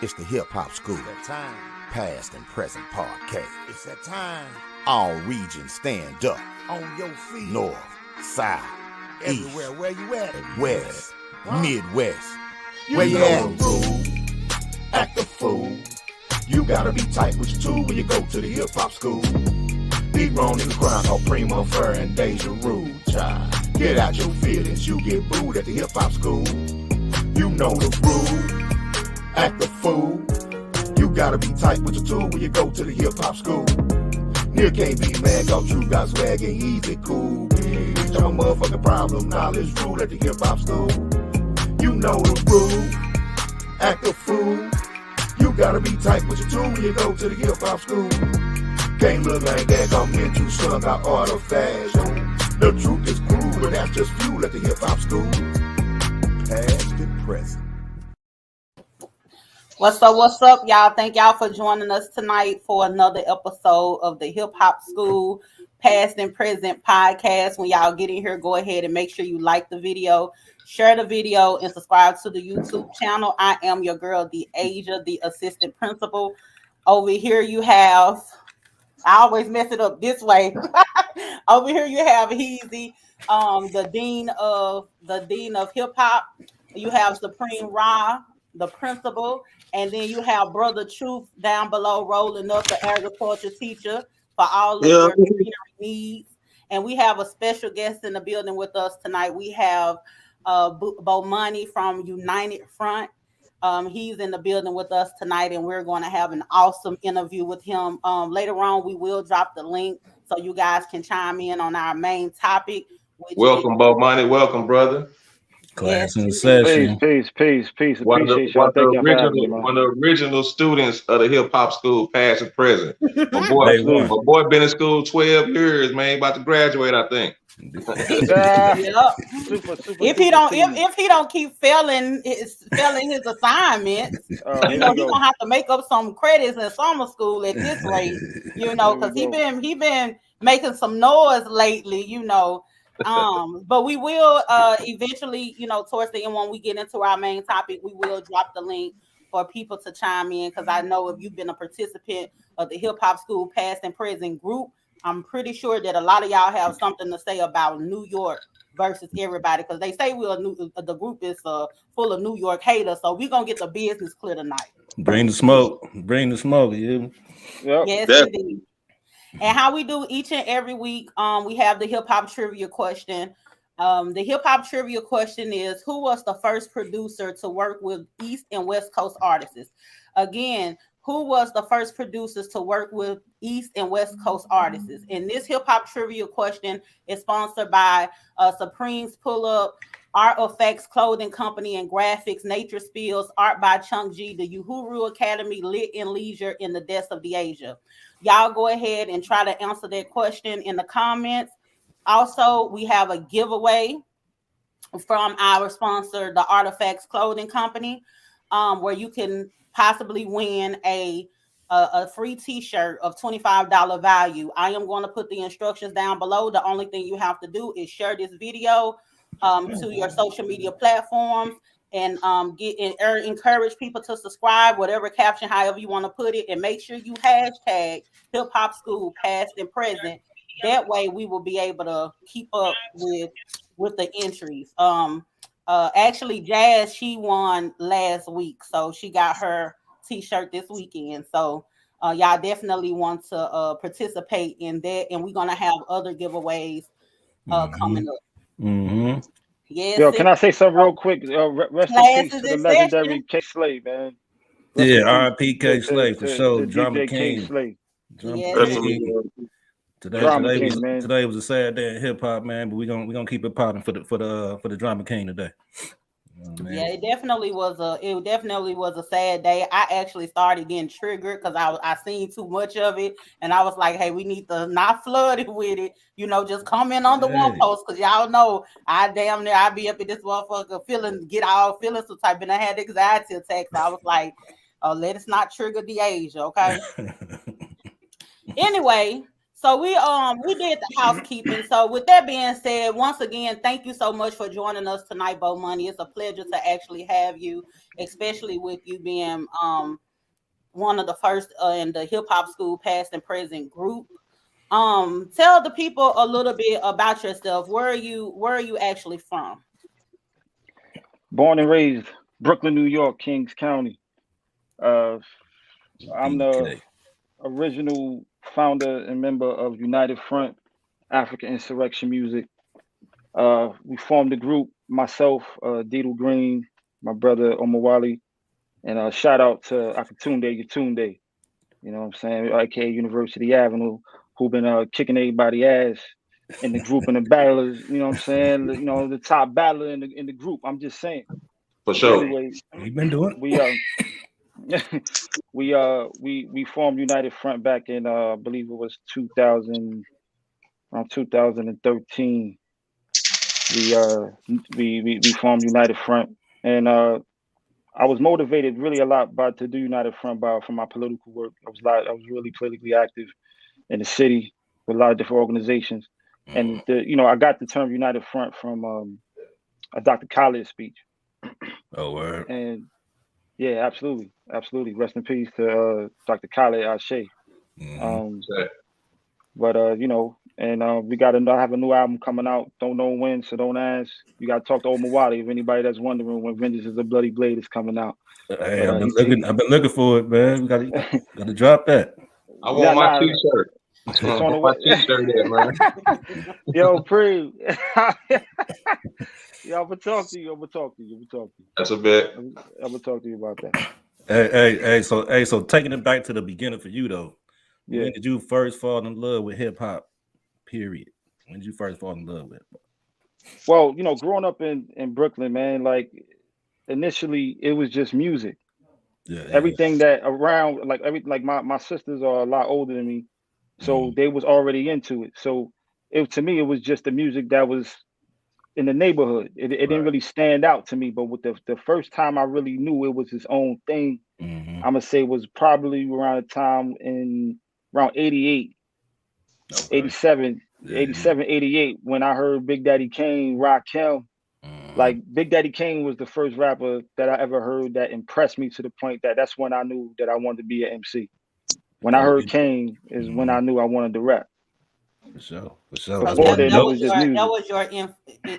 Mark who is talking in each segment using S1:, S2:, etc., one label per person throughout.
S1: It's the Hip Hop School.
S2: It's that time.
S1: Past and present podcast.
S2: It's that time.
S1: All regions stand up.
S2: On your feet.
S1: North, south,
S2: everywhere.
S1: east,
S2: Where you at?
S1: west, Midwest.
S2: Where you at?
S1: Act the fool. You gotta be tight with your tool when you go to the Hip Hop School. Big grown niggas crying called Primo Fur and Deja Rude, child. Get out your feelings, you get booed at the Hip Hop School. You know the rule. Act the fool. You gotta be tight with your tool when you go to the Hip Hop School. Nigga can't be mad cause you got swag and easy cool. Bitch, I'm a motherfucking problem. Knowledge rule at the Hip Hop School. You know the rule. Act the fool. You gotta be tight with your tool when you go to the Hip Hop School. Can't look like that, I'm into slung out artifacts. The truth is cruel, but that's just fuel at the Hip Hop School. Past and present.
S3: What's up, y'all? Thank y'all for joining us tonight for another episode of the Hip Hop School Past and Present podcast. When y'all get in here, go ahead and make sure you like the video, share the video, and subscribe to the YouTube channel. I am your girl, Asia, the assistant principal. Over here you have, I always mess it up this way. Over here you have Heezy, the dean of hip hop. You have Supreme Ra, the principal, and then you have Brother Truth down below rolling up, the agriculture teacher for all of your machinery needs. And we have a special guest in the building with us tonight. We have Bomani from United Front. He's in the building with us tonight, and we're going to have an awesome interview with him. Later on, we will drop the link so you guys can chime in on our main topic.
S4: Welcome, Bomani. Welcome, brother.
S5: Class in session.
S6: Peace.
S4: One of the original students of the Hip Hop School, past and present. My boy been in school 12 years, man. About to graduate, I think.
S3: If he don't keep failing his assignments, he's gonna have to make up some credits in summer school at this rate, because he been making some noise lately, but we will eventually, towards the end, when we get into our main topic, we will drop the link for people to chime in, because I know if you've been a participant of the Hip Hop School Past and Present group, I'm pretty sure that a lot of y'all have something to say about New York versus everybody, because they say the group is full of New York haters, so we're gonna get the business clear tonight.
S5: Bring the smoke, yeah.
S6: Yep.
S3: Yes, indeed. And how we do each and every week, we have the hip hop trivia question. The hip hop trivia question is, who was the first producer to work with East and West Coast artists? Again, who was the first producers to work with East and West Coast artists? And this hip hop trivia question is sponsored by Supreme's Pull Up, Art Effects Clothing Company and Graphics, Nature Spills, Art by Chunk G, the Uhuru Academy, Lit and Leisure, and the Death of Asia. Y'all go ahead and try to answer that question in the comments. Also, we have a giveaway from our sponsor, the Artifacts Clothing Company, where you can possibly win a free t-shirt of $25 value. I am going to put the instructions down below. The only thing you have to do is share this video to your social media platforms and encourage people to subscribe, whatever caption, however you want to put it, and make sure you hashtag Hip Hop School Past and Present. That way we will be able to keep up with the entries. Actually, Jazz, she won last week, so she got her t-shirt this weekend. So y'all definitely want to participate in that, and we're gonna have other giveaways coming up.
S5: Mm-hmm.
S3: Yes.
S6: Yo, can I say something real quick? Rest in peace to the legendary K Slade, man.
S5: R.I.P. K Slade for sure. Drama King. Today was a sad day in hip hop, man. But we're gonna keep it popping for the Drama King today.
S3: Yeah, it definitely was a sad day. I actually started getting triggered because I seen too much of it, and I was like, hey, we need to not flood it with it, just comment on the one post, because y'all know I be up in this motherfucker get all feeling some type, and I had anxiety attacks. I was like, oh, let us not trigger the Asia, okay? Anyway, So we did the housekeeping. So with that being said, once again, thank you so much for joining us tonight, Bomani. It's a pleasure to actually have you, especially with you being one of the first in the hip hop school past and present group. Tell the people a little bit about yourself. Where are you actually from?
S6: Born and raised Brooklyn, New York, Kings County. I'm the original founder and member of United Front African Insurrection Music. We formed a group, myself, Deedle Green, my brother Omawali, and shout out to Akatunde Yatunde, you know what I'm saying, aka University Avenue, who been kicking everybody ass in the group and the battlers, you know what I'm saying, you know, the top battler in the group. I'm just saying.
S4: For sure.
S6: Anyway,
S5: we've been doing
S6: we formed United Front back in I believe it was 2013. We formed United Front, and I was motivated really a lot to do United Front from my political work. I was really politically active in the city with a lot of different organizations, and I got the term United Front from a Dr. Khaled speech.
S5: Oh, word.
S6: And yeah, absolutely. Rest in peace to Dr. Khaled Ashe. But we got to have a new album coming out. Don't know when, so don't ask. You got to talk to Omawali if anybody that's wondering when Vengeance is a Bloody Blade is coming out.
S5: Hey, I've been looking for it, man. Got to drop that.
S4: I want my T-shirt.
S6: It's on the
S4: my T-shirt there, man.
S6: Yo, Pre. Yeah, I'm gonna talk to you.
S4: That's a bet.
S6: I'm gonna talk to you about that.
S5: So taking it back to the beginning for you though. Yeah. When did you first fall in love with hip hop? Period. When did you first fall in love with it?
S6: Well, growing up in Brooklyn, man, like initially it was just music. Yeah. Everything that around, like my sisters are a lot older than me, so they was already into it. So to me, it was just the music that was in the neighborhood. It didn't really stand out to me. But with the first time I really knew it was his own thing, I'm gonna say was probably around the time around 88, 87, 88, when I heard Big Daddy Kane, Rakim. Like Big Daddy Kane was the first rapper that I ever heard that impressed me to the point that's when I knew that I wanted to be an MC. When I heard Kane is when I knew I wanted to rap.
S5: For sure.
S3: So that was your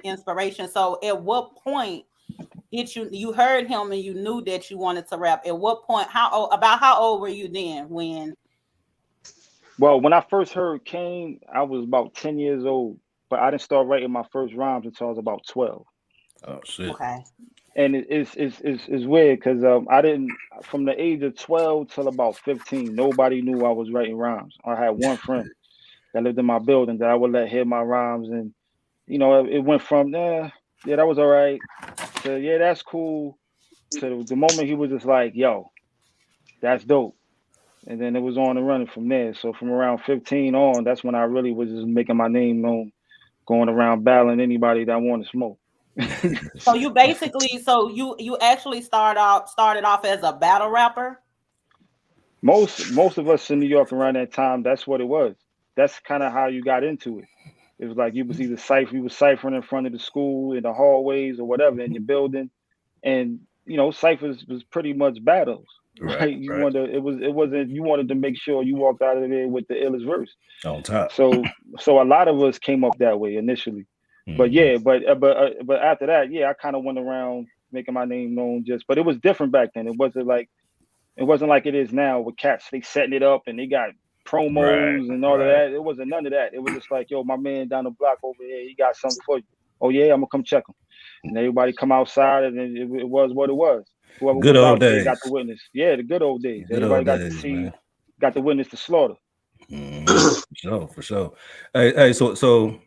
S3: inspiration. So at what point did you heard him and you knew that you wanted to rap? At what point? How old were you then when?
S6: Well, when I first heard Kane, I was about 10 years old, but I didn't start writing my first rhymes until I was about 12.
S5: Oh shit.
S3: Okay.
S6: And it's weird because I didn't, from the age of 12 till about 15, nobody knew I was writing rhymes. I had one friend that lived in my building that I would let hear my rhymes, and it went from that was all right to yeah, that's cool, to the moment he was just like, yo, that's dope. And then it was on and running from there. So from around 15 on, that's when I really was just making my name known, going around battling anybody that wanted to smoke.
S3: So you basically, you actually started off as a battle rapper?
S6: Most of us in New York around that time, that's what it was. That's kind of how you got into it. It was like you was either ciphering in front of the school, in the hallways or whatever in your building. And ciphers was pretty much battles. Right. You wanted to make sure you walked out of there with the illest verse
S5: on top.
S6: So a lot of us came up that way initially. But after that, I kind of went around making my name known. But it was different back then. It wasn't like it is now with cats. They setting it up and they got promos and all of that. It wasn't none of that. It was just like, yo, my man down the block over here, he got something for you. Oh yeah, I'm gonna come check him. And everybody come outside, and it was what it was. Whoever
S5: good
S6: was
S5: old
S6: out there
S5: days.
S6: Got the witness. Yeah, the good old days. Everybody got to see, man. Got the witness to slaughter.
S5: For sure. Hey, so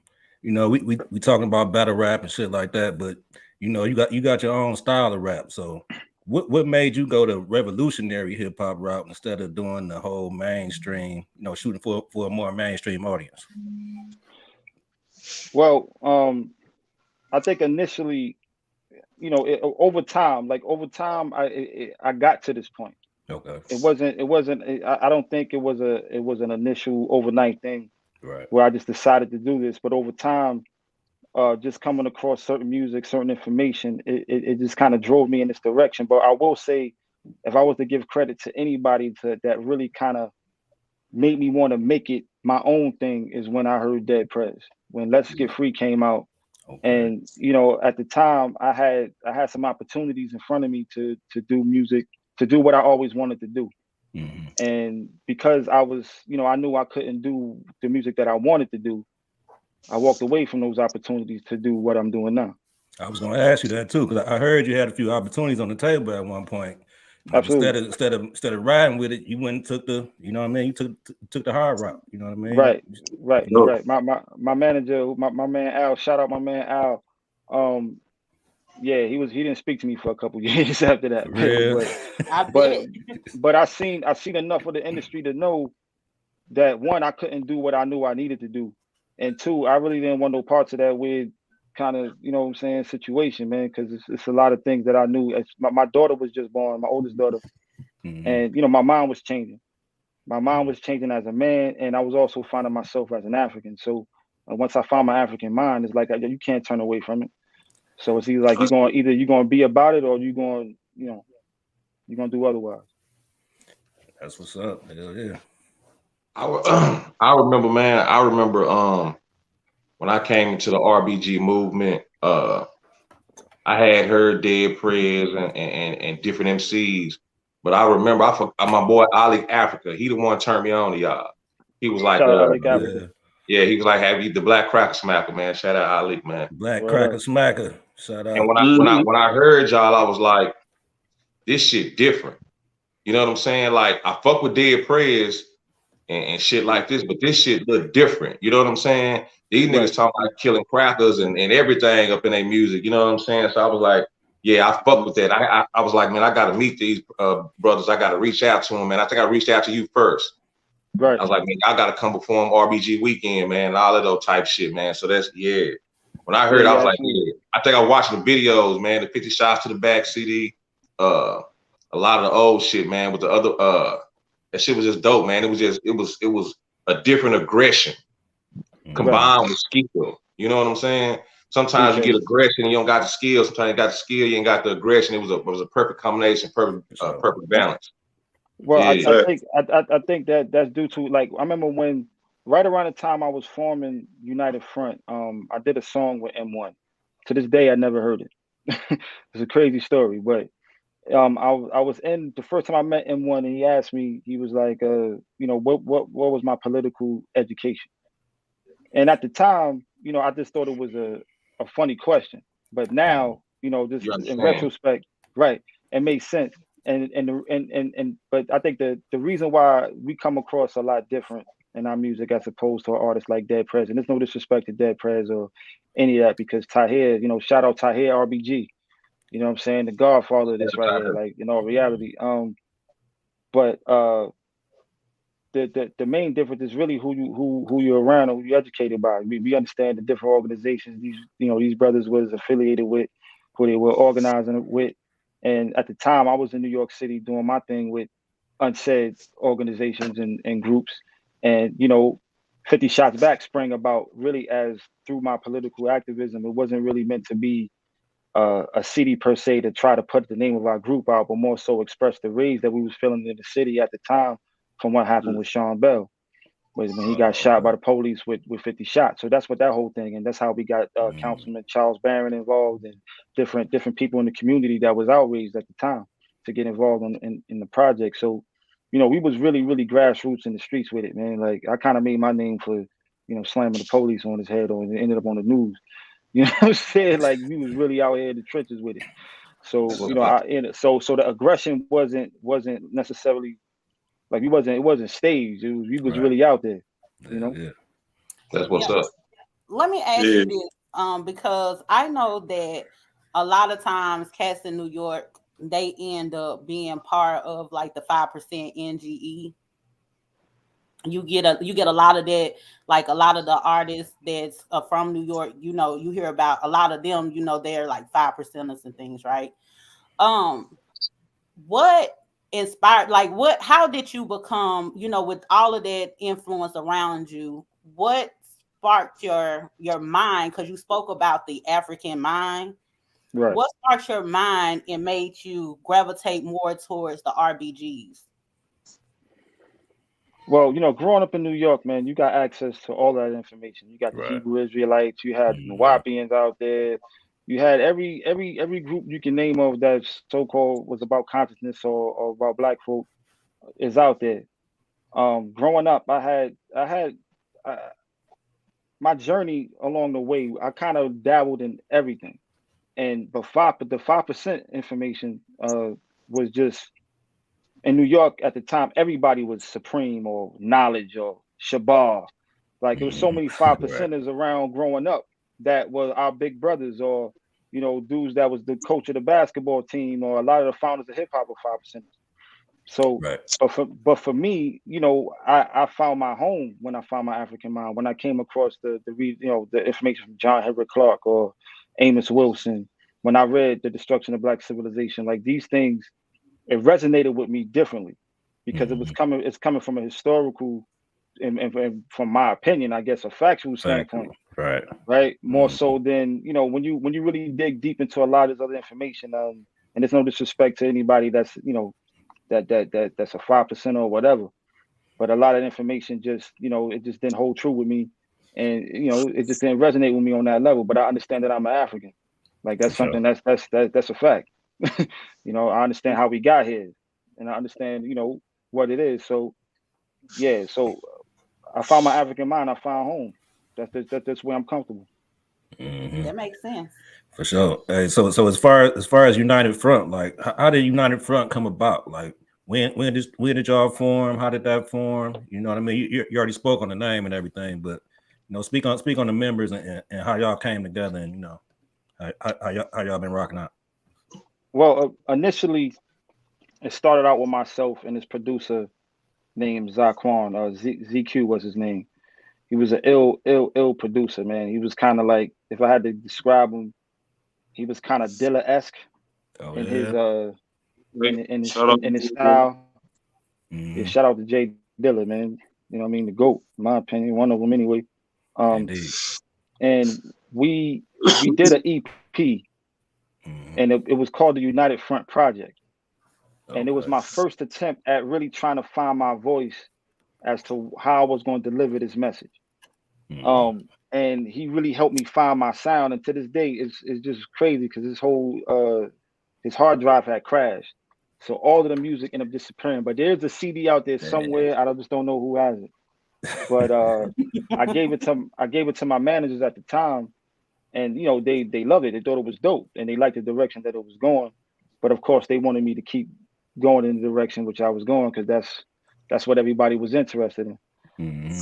S5: we talking about battle rap and shit like that, but you got your own style of rap. So what made you go the revolutionary hip hop route instead of doing the whole mainstream, shooting for a more mainstream audience?
S6: Well, I think initially, over time, I got to this point.
S5: Okay.
S6: It wasn't. I don't think it was an initial overnight thing. where I just decided to do this. But over time, just coming across certain music, certain information, it just kind of drove me in this direction. But I will say, if I was to give credit to anybody that really kind of made me want to make it my own thing, is when I heard Dead Prez. When Let's Get Free came out. And at the time I had some opportunities in front of me to do music, to do what I always wanted to do. And because I was, I knew I couldn't do the music that I wanted to do, I walked away from those opportunities to do what I'm doing now.
S5: I was going to ask you that too, because I heard you had a few opportunities on the table at one point.
S6: Absolutely.
S5: Instead of riding with it, you went and took the, you know what I mean? You took the hard route. You know what I mean?
S6: Right. My manager, my man Al, shout out my man Al. Yeah, he didn't speak to me for a couple years after that. But I seen enough of the industry to know that, one, I couldn't do what I knew I needed to do, and two, I really didn't want no parts of that weird kind of, situation, man, because it's a lot of things that I knew. My daughter was just born, my oldest daughter, and my mind was changing. My mind was changing as a man, and I was also finding myself as an African. So once I found my African mind, it's like you can't turn away from it. So it's either like you're gonna be about it, or you're gonna do otherwise.
S5: That's what's up. Hell yeah.
S4: I remember, man. I remember when I came into the RBG movement, I had heard Dead Prez and different MCs, but I remember my boy Ali Africa. He the one turned me on to y'all. He was like, he was like, the Black Cracker Smacker, man. Shout out Ali, man.
S5: Black Cracker Smacker. Shout out.
S4: And when I heard y'all, I was like, this shit different. You know what I'm saying? Like, I fuck with Dead Prez and shit like this, but this shit look different. You know what I'm saying? These niggas talking like killing crackers and everything up in their music. You know what I'm saying? So I was like, yeah, I fuck with that. I was like, man, I got to meet these brothers. I got to reach out to them, man. I think I reached out to you first.
S6: Right.
S4: I was like, man, I got to come perform RBG weekend, man, and all of those type shit, man. So that's, when I heard, I was like, I think I watched the videos, man, the 50 Shots to the Back CD, a lot of the old shit, man, with the other, that shit was just dope, man. It was a different aggression combined with skill. You know what I'm saying? Sometimes you get aggression, you don't got the skill. Sometimes you got the skill, you ain't got the aggression. It was a perfect combination, perfect balance.
S6: Well, I think that's due to, like, I remember when right around the time I was forming United Front, I did a song with M1. To this day, I never heard it. It's a crazy story, but I was in the first time I met M1, and he asked me, he was like, what was my political education? And at the time, I just thought it was a funny question. But now, just in retrospect, right, it makes sense. But I think the reason why we come across a lot different in our music as opposed to an artist like Dead Prez, and there's no disrespect to Dead Prez or any of that, because Tahir, shout out Tahir RBG, you know what I'm saying, the godfather of this right here, like, in all reality. But the main difference is really who you're around or who you're educated by. We understand the different organizations these brothers was affiliated with, who they were organizing with. And at the time, I was in New York City doing my thing with unsaid organizations and groups. And 50 Shots Back sprang about really as through my political activism. It wasn't really meant to be a CD per se to try to put the name of our group out, but more so express the rage that we was feeling in the city at the time from what happened with Sean Bell, when he got shot by the police with 50 shots. So that's what that whole thing, and that's how we got Councilman Charles Barron involved, and different people in the community that was outraged at the time to get involved in the project. So, we was really, really grassroots in the streets with it, man. Like, I kind of made my name for, slamming the police on his head, or it ended up on the news. You know what I'm saying? Like, we was really out here in the trenches with it. So, so the aggression wasn't necessarily like it wasn't staged. We was really out there.
S4: That's what's up.
S3: Let me ask you this, because I know that a lot of times cats in New York, they end up being part of like the 5% NGE. You get a lot of that, like a lot of the artists that's from New York, you hear about a lot of them, they're like 5%ers and things, right? What inspired, like how did you become, with all of that influence around you, what sparked your mind? Because you spoke about the African mind.
S6: Right.
S3: What sparked your mind and made you gravitate more towards the RBGs?
S6: Well, growing up in New York, man, you got access to all that information. You got the
S5: Right.
S6: Hebrew Israelites, you had the Nuwapians out there, you had every group you can name of that so-called was about consciousness or about black folk is out there. Growing up, I had uh, my journey along the way. I kind of dabbled in everything, and the 5% information was just in New York at the time. Everybody was Supreme or Knowledge or Shabar. Like there was so many five
S5: Right.
S6: percenters around growing up that were our big brothers, or dudes that was the coach of the basketball team, or a lot of the founders of hip hop were 5%. So,
S5: Right.
S6: but for me, I found my home when I found my African mind. When I came across the information from John Henrik Clarke or Amos Wilson. When I read The Destruction of Black Civilization, like these things, it resonated with me differently because it's coming from a historical and from my opinion, I guess, a factual standpoint,
S5: Right.
S6: right? More so than when you really dig deep into a lot of this other information. And there's no disrespect to anybody that's that's a 5% or whatever, but a lot of information just it just didn't hold true with me, and it just didn't resonate with me on that level. But I understand that I'm an African, like that's
S5: For sure.
S6: something that's a fact. I understand how we got here, and I understand what it is. So yeah, so I found my African mind. I found home. That's where I'm comfortable.
S3: That makes sense.
S5: For sure. Hey, so as far as United Front, like how did United Front come about? Like when did y'all form? How did that form? You know what I mean? You already spoke on the name and everything, but speak on the members and how y'all came together, and how y'all been rocking out.
S6: Well, initially it started out with myself and this producer named Zaquan. ZQ was his name. He was an ill producer, man. He was kind of like, if I had to describe him, he was kind of Dilla-esque
S5: Oh
S6: in
S5: yeah.
S6: his
S4: Shout out
S6: in his
S4: to
S6: style. Yeah, shout out to Jay Dilla, man. You know what I mean? The GOAT, in my opinion, one of them anyway.
S5: Indeed.
S6: And we did an EP, and it was called the United Front Project. And it was
S5: Okay.
S6: my first attempt at really trying to find my voice as to how I was going to deliver this message. And he really helped me find my sound. And to this day, it's just crazy because his hard drive had crashed, so all of the music ended up disappearing. But there's a CD out there somewhere. I just don't know who has it. But I gave it to my managers at the time, and they loved it. They thought it was dope, and they liked the direction that it was going. But of course, they wanted me to keep going in the direction which I was going because that's what everybody was interested in.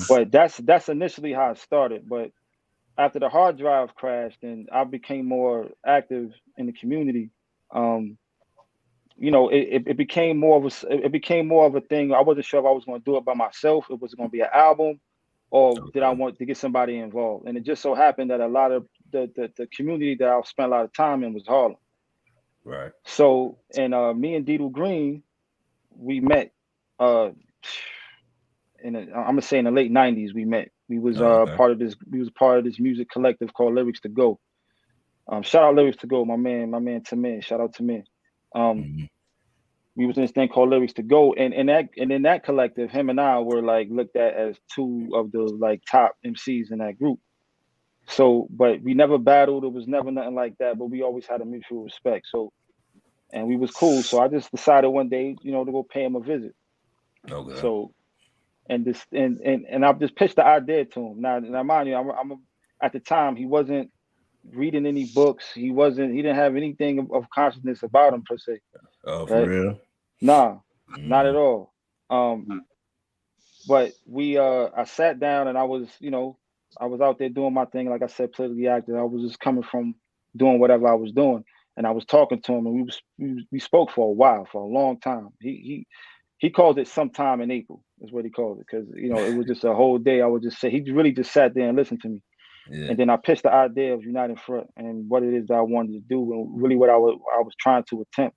S6: But that's initially how it started. But after the hard drive crashed and I became more active in the community, um, it became it became more of a thing. I wasn't sure if I was going to do it by myself. It was going to be an album, or did I want to get somebody involved? And it just so happened that a lot of the community that I spent a lot of time in was Harlem.
S5: Right.
S6: So, and me and Deedle Green, we met. Uh, I'm gonna say in the late '90s, we met. We was
S5: Okay.
S6: part of this. We was part of this music collective called Lyrics to Go. Shout out Lyrics to Go, my man Tamir. Shout out Tamir. We was in this thing called Lyrics to Go, and in that collective, him and I were like looked at as two of the like top MCs in that group. So, but we never battled. It was never nothing like that. But we always had a mutual respect. So, and we was cool. So I just decided one day, to go pay him a visit.
S5: Okay.
S6: So, and this and I just pitched the idea to him. Now mind you, at the time he wasn't reading any books. He didn't have anything of consciousness about him per se.
S5: Oh, for
S6: Right?
S5: real?
S6: Nah, not at all. But I sat down and I was out there doing my thing, like I said, politically active. I was just coming from doing whatever I was doing, and I was talking to him, and we spoke for a while, for a long time. He called it sometime in April, is what he called it, because it was just a whole day. I would just say he really just sat there and listened to me, and then I pitched the idea of United Front and what it is that I wanted to do, and really what I was trying to attempt.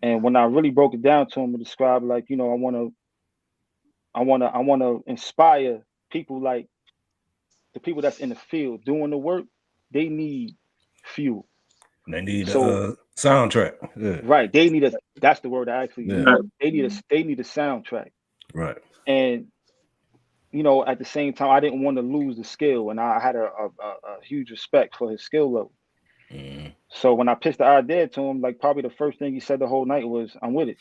S6: And when I really broke it down to him and described, like, I want to inspire people like the people that's in the field doing the work, they need fuel.
S5: They need a soundtrack. Yeah.
S6: Right. They need that's the word I actually use. They need a soundtrack.
S5: Right.
S6: And you know, at the same time, I didn't want to lose the skill, and I had a huge respect for his skill level.
S5: Mm.
S6: So when I pitched the idea to him, like probably the first thing he said the whole night was, "I'm with it,"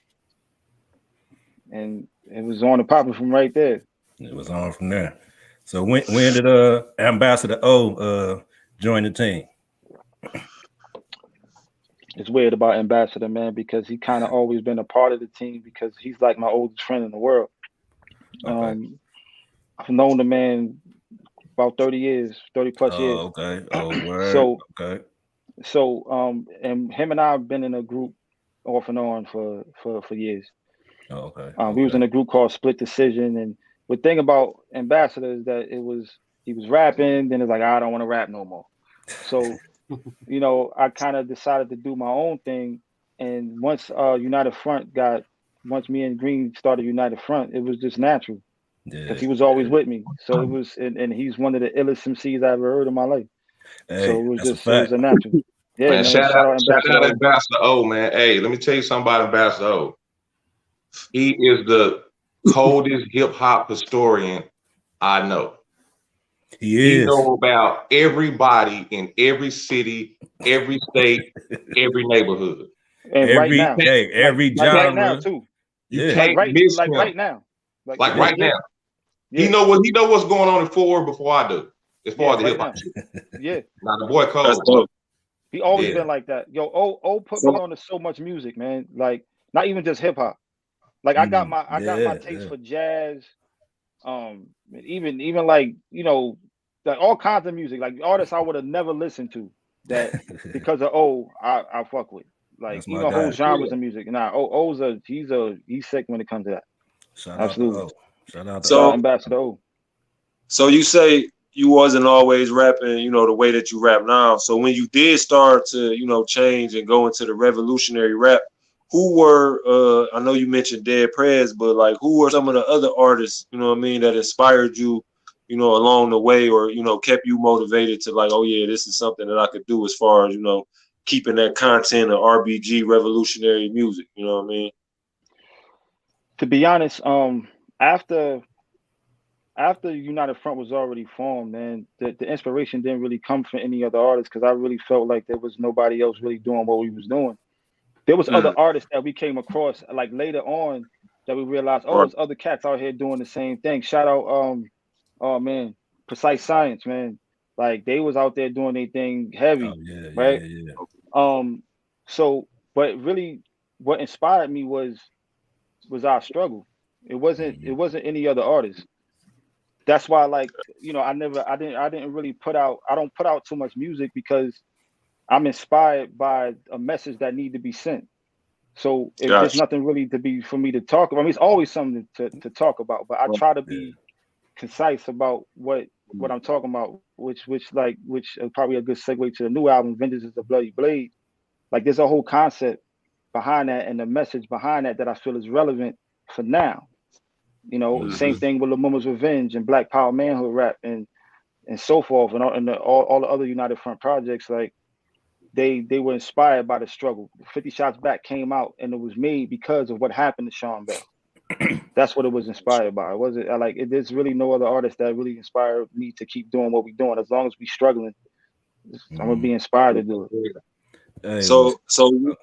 S6: and it was on and popping from right there.
S5: It was on from there. So when did Ambassador O join the team?
S6: It's weird about Ambassador, man, because he kind of always been a part of the team because he's like my oldest friend in the world.
S5: Okay.
S6: I've known the man about 30 years, 30 plus years.
S5: Okay. Oh, word.
S6: So,
S5: okay.
S6: So, and him and I have been in a group off and on for years.
S5: Oh, okay.
S6: We was in a group called Split Decision, and the thing about Ambassador is that he was rapping, then it's like, I don't want to rap no more. So, you know, I kind of decided to do my own thing, and once once me and Green started United Front, it was just natural. Because he was always with me. So it was, and he's one of the illest MCs I ever heard in my life.
S5: Hey,
S6: so it was a natural. Yeah,
S4: man, shout out Ambassador O, man. Hey, let me tell you something about Ambassador O. He is the coldest hip hop historian I know.
S5: He
S4: know about everybody in every city, every state, every neighborhood.
S6: And
S5: every,
S6: right now,
S5: every genre.
S6: Right now too.
S4: You can't miss him.
S6: Right now.
S4: Like right now. Yeah. He know what's going on in forward before I do, as far as the hip hop shit.
S6: Yeah.
S4: Now the boy Cole.
S6: He always been like that. Yo, O put me on to so much music, man. Like not even just hip hop. Like I got my taste for jazz. Even like, you know, like all kinds of music, like artists I would have never listened to that because of I fuck with. Like even whole genres of music. Nah, he's sick when it comes to that. Absolutely.
S5: Shout out
S6: to Ambassador O.
S7: So you say you wasn't always rapping, you know, the way that you rap now. So when you did start to, you know, change and go into the revolutionary rap, who were I know you mentioned Dead Prez, but like who were some of the other artists, you know what I mean, that inspired you, you know, along the way, or, you know, kept you motivated to like, oh yeah, this is something that I could do as far as, you know, keeping that content of RBG revolutionary music, you know what I mean?
S6: To be honest, after United Front was already formed, man, the inspiration didn't really come from any other artists because I really felt like there was nobody else really doing what we was doing. There was other artists that we came across like later on that we realized, there's other cats out here doing the same thing. Shout out, Precise Science, man. Like they was out there doing their thing heavy, right? So, but really, what inspired me was our struggle. It wasn't any other artist. That's why, like, you know, I didn't really I don't put out too much music because I'm inspired by a message that need to be sent. So if there's nothing really for me to talk about, I mean, it's always something to talk about, but I try to be concise about what I'm talking about, which is probably a good segue to the new album, Vengeance is a Bloody Blade. Like there's a whole concept behind that and the message behind that I feel is relevant for now. You know, same thing with Lamuma's Revenge and Black Power Manhood rap and so forth, and all the other United Front projects. Like they were inspired by the struggle. 50 Shots Back came out and it was made because of what happened to Sean Bell. That's what it was inspired by. It wasn't like there's really no other artist that really inspired me to keep doing what we're doing. As long as we struggling, I'm gonna be inspired to do it.
S7: Hey, so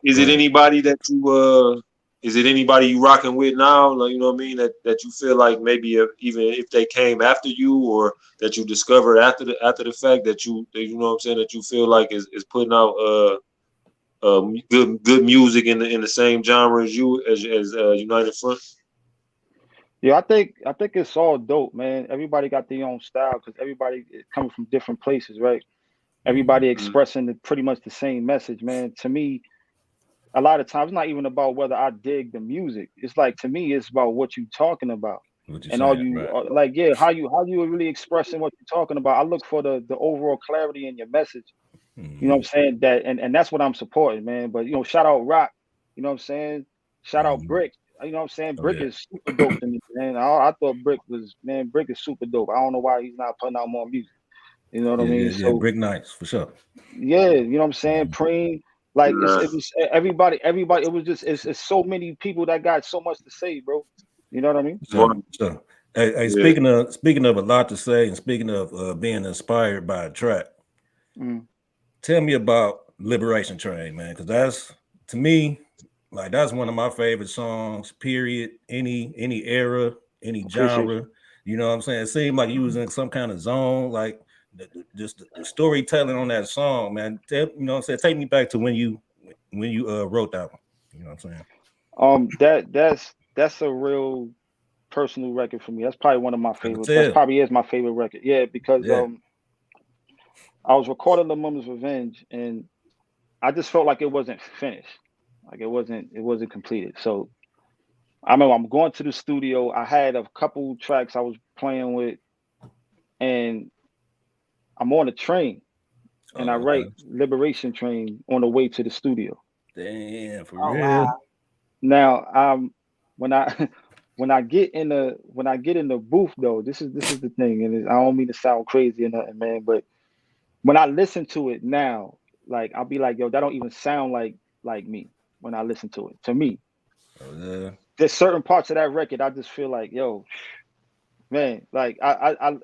S7: is it anybody that you rocking with now? Like, you know what I mean? That you feel like maybe even if they came after you or that you discovered after the fact that you know what I'm saying, that you feel like is putting out good music in the same genre as you as United Front?
S6: Yeah, I think it's all dope, man. Everybody got their own style because everybody is coming from different places, right? Everybody expressing pretty much the same message, man. To me, a lot of times it's not even about whether I dig the music. It's like, to me, it's about what you talking about. And how you really expressing what you're talking about. I look for the overall clarity in your message. You know what I'm saying? That and that's what I'm supporting, man. But you know, shout out Rock, you know what I'm saying? Shout out Brick. You know what I'm saying? Brick is super dope to me, man. I thought Brick is super dope. I don't know why he's not putting out more music. You know what I mean?
S5: Yeah,
S6: So
S5: Brick Nights for sure.
S6: Yeah, you know what I'm saying? Preem, like it was everybody. It was just it's so many people that got so much to say, bro. You know what I mean?
S5: So hey, speaking of a lot to say, and speaking of being inspired by a track, tell me about Liberation Train, man, because that's, to me, like that's one of my favorite songs. Period. Any era, any genre. You know what I'm saying? It seemed like you was in some kind of zone, like. Just the storytelling on that song, man. You know what I'm saying? Take me back to when you wrote that one. You know what I'm saying?
S6: That's a real personal record for me. That's probably one of my favorites. That probably is my favorite record. Yeah, because I was recording The Mum's Revenge, and I just felt like it wasn't finished. Like it wasn't completed. So I remember I'm going to the studio. I had a couple tracks I was playing with, and I'm on a train, and I write Liberation Train on the way to the studio.
S5: Damn, for real. Wow.
S6: Now, when I get in the booth though, this is the thing, and I don't mean to sound crazy or nothing, man, but when I listen to it now, like I'll be like, yo, that don't even sound like me when I listen to it. To me, there's certain parts of that record I just feel like, yo. Man, like I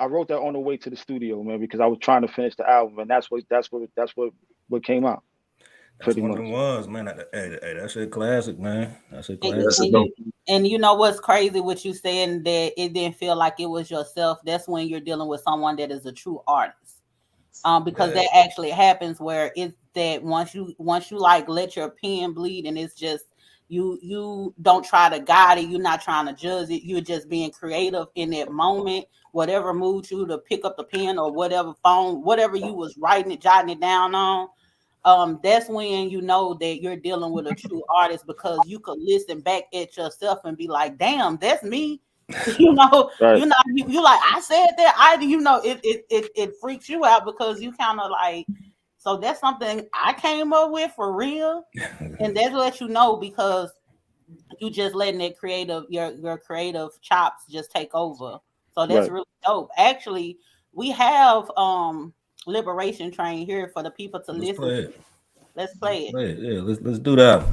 S6: wrote that on the way to the studio, man, because I was trying to finish the album, and that's what came out.
S5: That's one of the ones, man. Hey, that's a classic, man. That's a classic.
S3: And you know what's crazy with you saying that it didn't feel like it was yourself? That's when you're dealing with someone that is a true artist. Because that actually happens where it's that once you like let your pen bleed, and it's just you don't try to guide it, you're not trying to judge it, you're just being creative in that moment, whatever moved you to pick up the pen or whatever phone, whatever you was jotting it down on. That's when you know that you're dealing with a true artist, because you could listen back at yourself and be like, damn, that's me. You know, right. You like, I said that, it freaks you out because you kind of like, so that's something I came up with for real. And that's let you know, because you just letting it your creative chops just take over. So that's really dope. Actually, we have Liberation Train here for the people to listen to. Let's play it.
S5: Yeah, let's do that.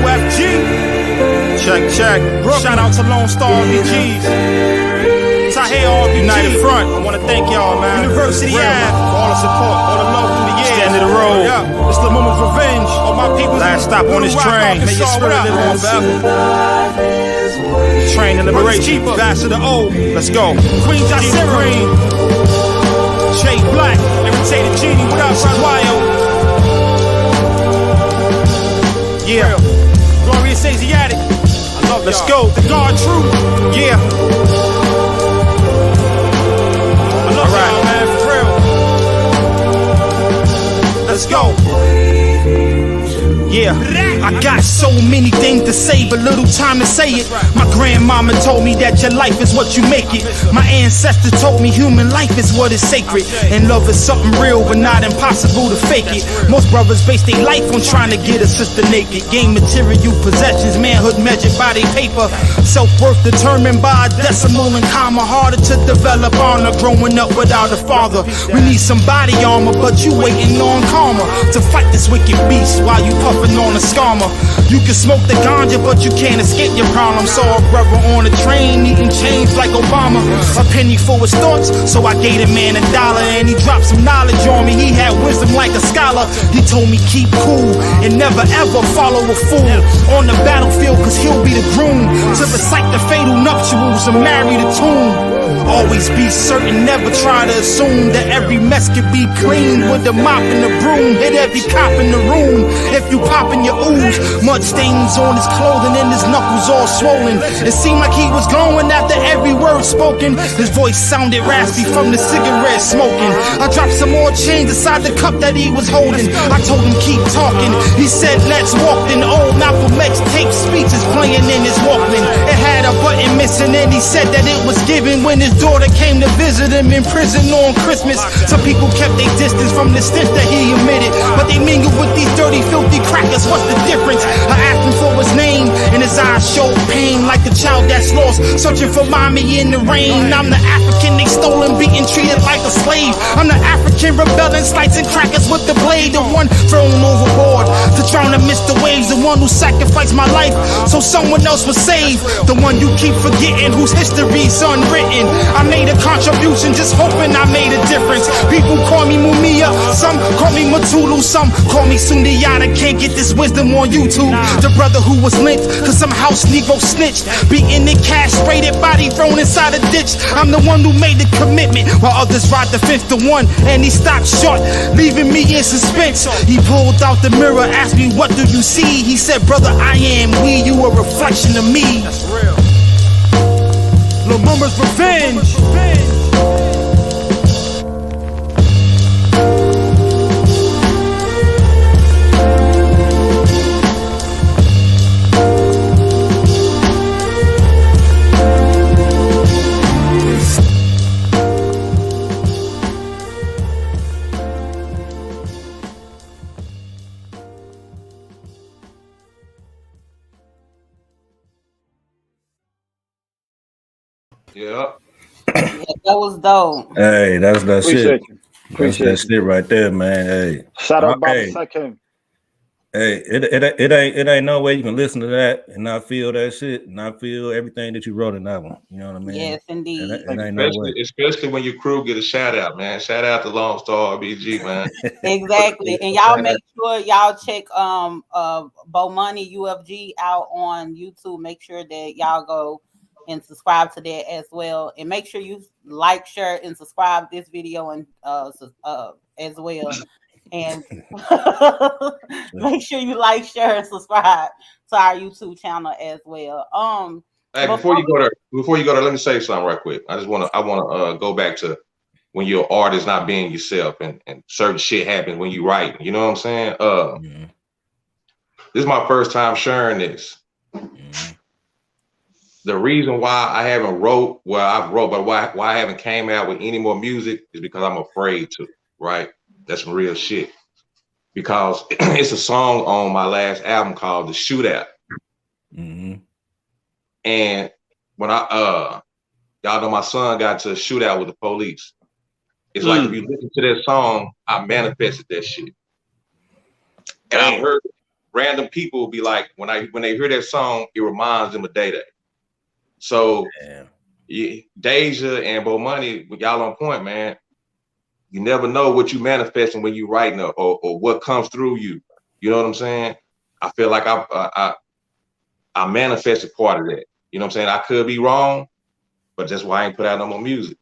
S8: UFG. Check. Shout out to Lone Star RBGs. Tahir RBG. United Front. I want to thank y'all, man. University Ave. For all the support, all the love through the years. Stand of the road. Yeah. It's the Mum's Revenge. All my people. Last stop on this train. May your spirit live on forever. Train and Liberation. Bass to the O. Let's go. Queen Jasira Green. Jay Black. Irritated Genie. What up, Wild? Yeah. Glorious Asiatic. Let's go. The God True. Yeah. I love y'all, man, for real. Let's go. Yeah, I got so many things to say, but little time to say it. My grandmama told me that your life is what you make it. My ancestors told me human life is what is sacred, and love is something real but not impossible to fake it. Most brothers base their life on trying to get a sister naked. Gain material possessions, manhood measured by their paper. Self-worth determined by a decimal and comma. Harder to develop honor growing up without a father. We need some body armor, but you waiting on karma to fight this wicked beast while you puff on a scammer. You can smoke the ganja, but you can't escape your problems. Saw a brother on a train eating change like Obama. A penny for his thoughts, so I gave the man $1, and he dropped some knowledge on me. He had wisdom like a scholar. He told me keep cool and never ever follow a fool on the battlefield, cause he'll be the groom to recite the fatal nuptials and marry the tomb. Always be certain, never try to assume that every mess can be cleaned with the mop and the broom. Hit every cop in the room if you popping your ooze. Mud stains on his clothing and his knuckles all swollen. It seemed like he was glowing after every word spoken. His voice sounded raspy from the cigarette smoking. I dropped some more change inside the cup that he was holding. I told him keep talking. He said let's walk. Then old Malcolm X tape speeches playing in his Walkman. It had a button missing and he said that it was given when when his daughter came to visit him in prison on Christmas. Some people kept their distance from the stench that he emitted, but they mingled with these dirty, filthy crackers. What's the difference? I asked him for his name, and his eyes showed pain like a child that's lost, searching for mommy in the rain. I'm the African they stolen, beaten, treated like a slave. I'm the African rebelling, slicing crackers with the blade. The one thrown overboard to drown amidst the waves. The one who sacrificed my life so someone else was saved. The one you keep forgetting, whose history's unwritten. I made a contribution, just hoping I made a difference. People call me Mumia, some call me Matulu, some call me Sundiata. Can't get this wisdom on YouTube. The brother who was lynched cause some house Negro snitched, beaten and castrated, body thrown inside a ditch. I'm the one who made the commitment while others ride the fence. The one, and he stopped short, leaving me in suspense. He pulled out the mirror, asked me, what do you see? He said, brother, I am we, you a reflection of me. That's real. Lil Mama's revenge.
S4: Yeah.
S3: Yeah, that was dope.
S5: Hey, that's that shit. That's that
S6: you.
S5: shit right there, man. Hey,
S6: Shout out Baba
S5: hey,
S6: Sakim.
S5: hey, it ain't no way you can listen to that and not feel that shit, not feel everything that you wrote in that one. You know what I mean?
S3: Yes, indeed.
S5: It ain't no way.
S4: Especially when your crew get a shout out, man. Shout out to Lone Star RBG, man.
S3: Exactly. And y'all make sure y'all check Bomani UFG out on YouTube. Make sure that y'all go and subscribe to that as well. And make sure you like, share, and subscribe this video and as well. And make sure you like, share, and subscribe to our YouTube channel as well.
S4: Hey, before you go there, let me say something right quick. I want to go back to when you're an artist not being yourself and certain shit happens when you write. You know what I'm saying? This is my first time sharing this. The reason why I haven't wrote, but why I haven't came out with any more music is because I'm afraid to, right? That's some real shit. Because it's a song on my last album called The Shootout. And when y'all know my son got to a shootout with the police. It's like if you listen to that song, I manifested that shit. And I've heard random people be like, when they hear that song, it reminds them of Day Day. So Deja and Bomani, y'all on point, man. You never know what you manifesting when you writing or what comes through you. You know what I'm saying? I feel like I manifested part of that. You know what I'm saying? I could be wrong, but that's why I ain't put out no more music.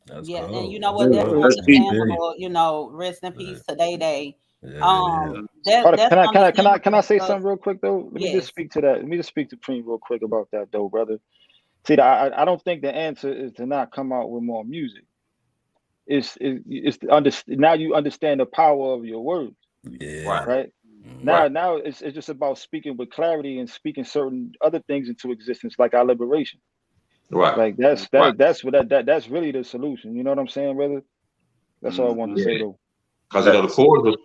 S3: And you know what? That's understandable. You know, rest in peace to Day Day.
S6: Can I say something real quick though? Let me just speak to that. Let me just speak to Preem real quick about that though, brother. See, I don't think the answer is to not come out with more music. It's now you understand the power of your words. Yeah. Right. Now it's just about speaking with clarity and speaking certain other things into existence, like our liberation.
S4: Right.
S6: Like that's really the solution. You know what I'm saying, brother? That's all I wanted to say though.
S4: Because the chorus was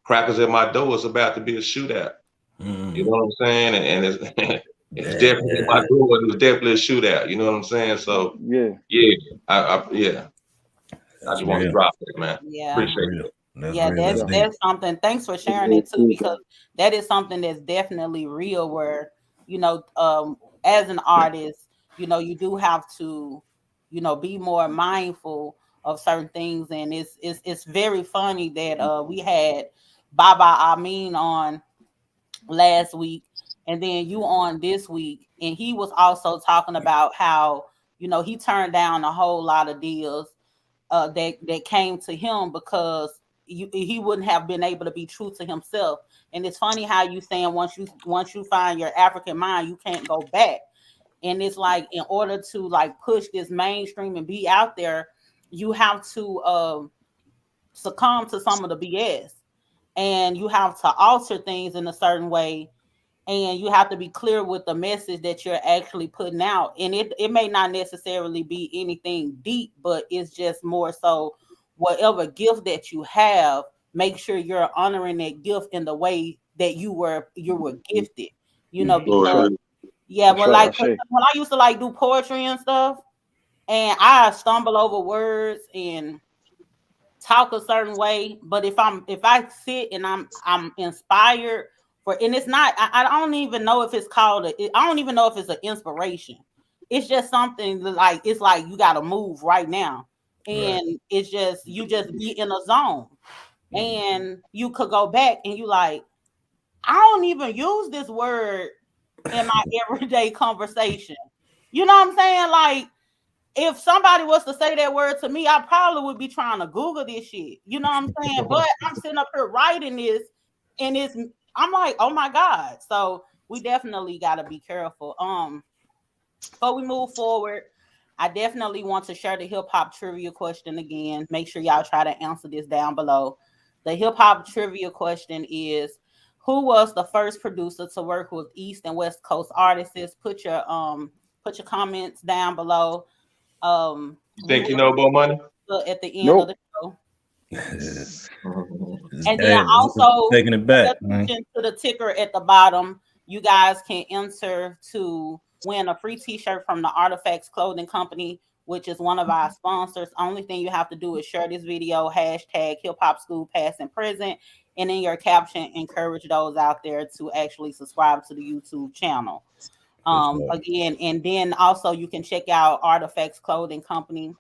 S4: crackers at my door. It's about to be a shootout. You know what I'm saying? And it's definitely my door. It was definitely a shootout. You know what I'm saying? So I just want to drop it, man. Yeah. Appreciate it.
S3: That's something. Thanks for sharing it too, because that is something that's definitely real. Where as an artist, you do have to, be more mindful of certain things, and it's very funny that we had Baba Amin on last week, and then you on this week, and he was also talking about how he turned down a whole lot of deals that came to him because he wouldn't have been able to be true to himself. And it's funny how you saying once you find your African mind, you can't go back. And it's like, in order to like push this mainstream and be out there, you have to succumb to some of the BS, and you have to alter things in a certain way and you have to be clear with the message that you're actually putting out. And it may not necessarily be anything deep, but it's just more so whatever gift that you have, make sure you're honoring that gift in the way that you were gifted, because yeah, well, like when I used to like do poetry and stuff, and I stumble over words and talk a certain way, but if I sit and I'm inspired for, and it's not, I don't even know if it's called I don't even know if it's an inspiration. It's just something like, it's like you got to move right now, and it's just, you just be in a zone, and you could go back and you like, I don't even use this word in my everyday conversation. You know what I'm saying? Like, if somebody was to say that word to me, I probably would be trying to Google this shit. You know what I'm saying? But I'm sitting up here writing this, and I'm like, oh my God. So we definitely gotta be careful. Before we move forward, I definitely want to share the hip hop trivia question again. Make sure y'all try to answer this down below. The hip hop trivia question is, who was the first producer to work with East and West Coast artists? Put your comments down below.
S4: You think you know Bomani?
S3: At the end of the show. And then also
S5: taking it back,
S3: attention to the ticker at the bottom. You guys can enter to win a free t-shirt from the Artifacts Clothing Company, which is one of our sponsors. Only thing you have to do is share this video, hashtag hip hop school past and present, and in your caption, encourage those out there to actually subscribe to the YouTube channel. Again, and then also you can check out Artifacts Clothing Company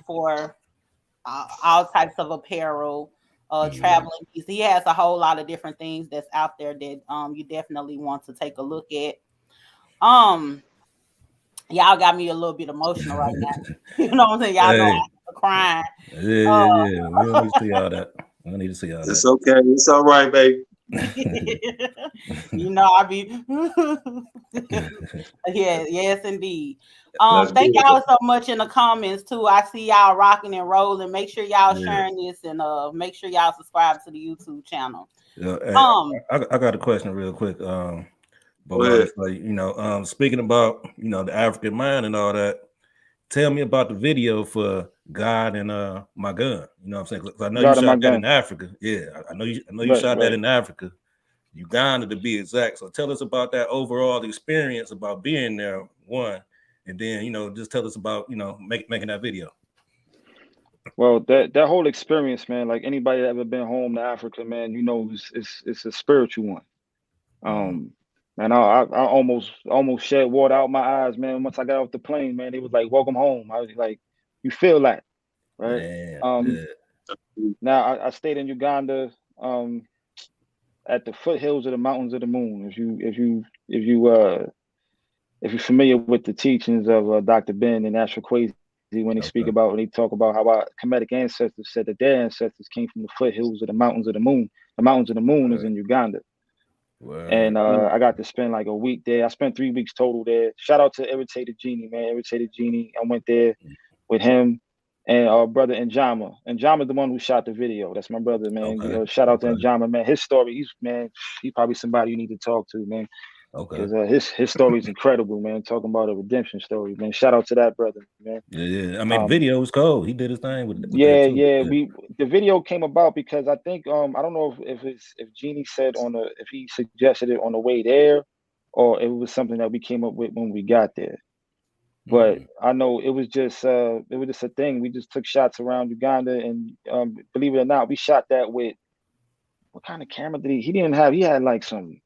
S3: for all types of apparel, traveling. He has a whole lot of different things that's out there that you definitely want to take a look at. Y'all got me a little bit emotional right now. You know what I'm saying? Y'all know I'm crying.
S5: Yeah. We don't need to see all that. I don't need to see all that.
S7: It's okay. It's all right, baby.
S3: You know, I be yes indeed. Thank y'all so much in the comments too. I see y'all rocking and rolling. Make sure y'all sharing this, and make sure y'all subscribe to the YouTube channel.
S5: I got a question real quick. But like, speaking about the African mind and all that, tell me about the video for God and My Gun. You know what I'm saying? Because I know you shot that in Africa. Yeah, I know you shot that in Africa, Uganda to be exact. So tell us about that overall experience about being there, one, and then just tell us about making that video.
S6: Well, that whole experience, man, like anybody that ever been home to Africa, man, it's a spiritual one. Man, I almost shed water out my eyes, man. Once I got off the plane, man, it was like, welcome home. I was like, you feel that, right? Now I stayed in Uganda, at the foothills of the mountains of the moon. If you're familiar with the teachings of Dr. Ben and Astro Kwesi, when they talk about how our Kemetic ancestors said that their ancestors came from the foothills of the mountains of the moon. The mountains of the moon is in Uganda. And I got to spend like a week there. I spent 3 weeks total there. Shout out to Irritated Genie, man. Irritated Genie. I went there with him and our brother Njama. Njama's the one who shot the video. That's my brother, man. Shout out to Njama, man. His story, he's probably somebody you need to talk to, man. Because his story is incredible, man. Talking about a redemption story, man. Shout out to that brother, man.
S5: Yeah. I mean, the video was cold. He did his thing with
S6: The video came about because I think I don't know if Genie said if he suggested it on the way there, or it was something that we came up with when we got there. But I know it was just a thing. We just took shots around Uganda, and believe it or not, we shot that with, what kind of camera did he didn't have? He had like an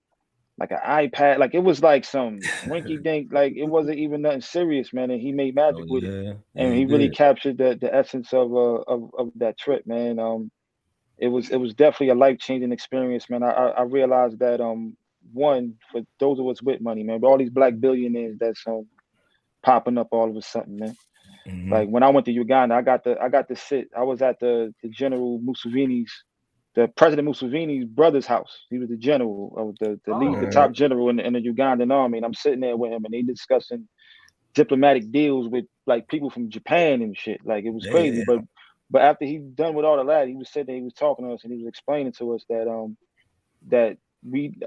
S6: iPad, like it was like some rinky dink, like it wasn't even nothing serious, man. And he made magic with it, and he really captured the essence of that trip, man. It was definitely a life-changing experience, man. I realized that one, for those of us with money, man, all these black billionaires that's popping up all of a sudden, man. Like when I went to Uganda, I got to sit. I was at the General Museveni's. The President Museveni's brother's house. He was the general of the top general in the Ugandan army. And I'm sitting there with him, and they discussing diplomatic deals with like people from Japan and shit. Like it was crazy. But after he done with all of that, he was sitting there, he was talking to us, and he was explaining to us that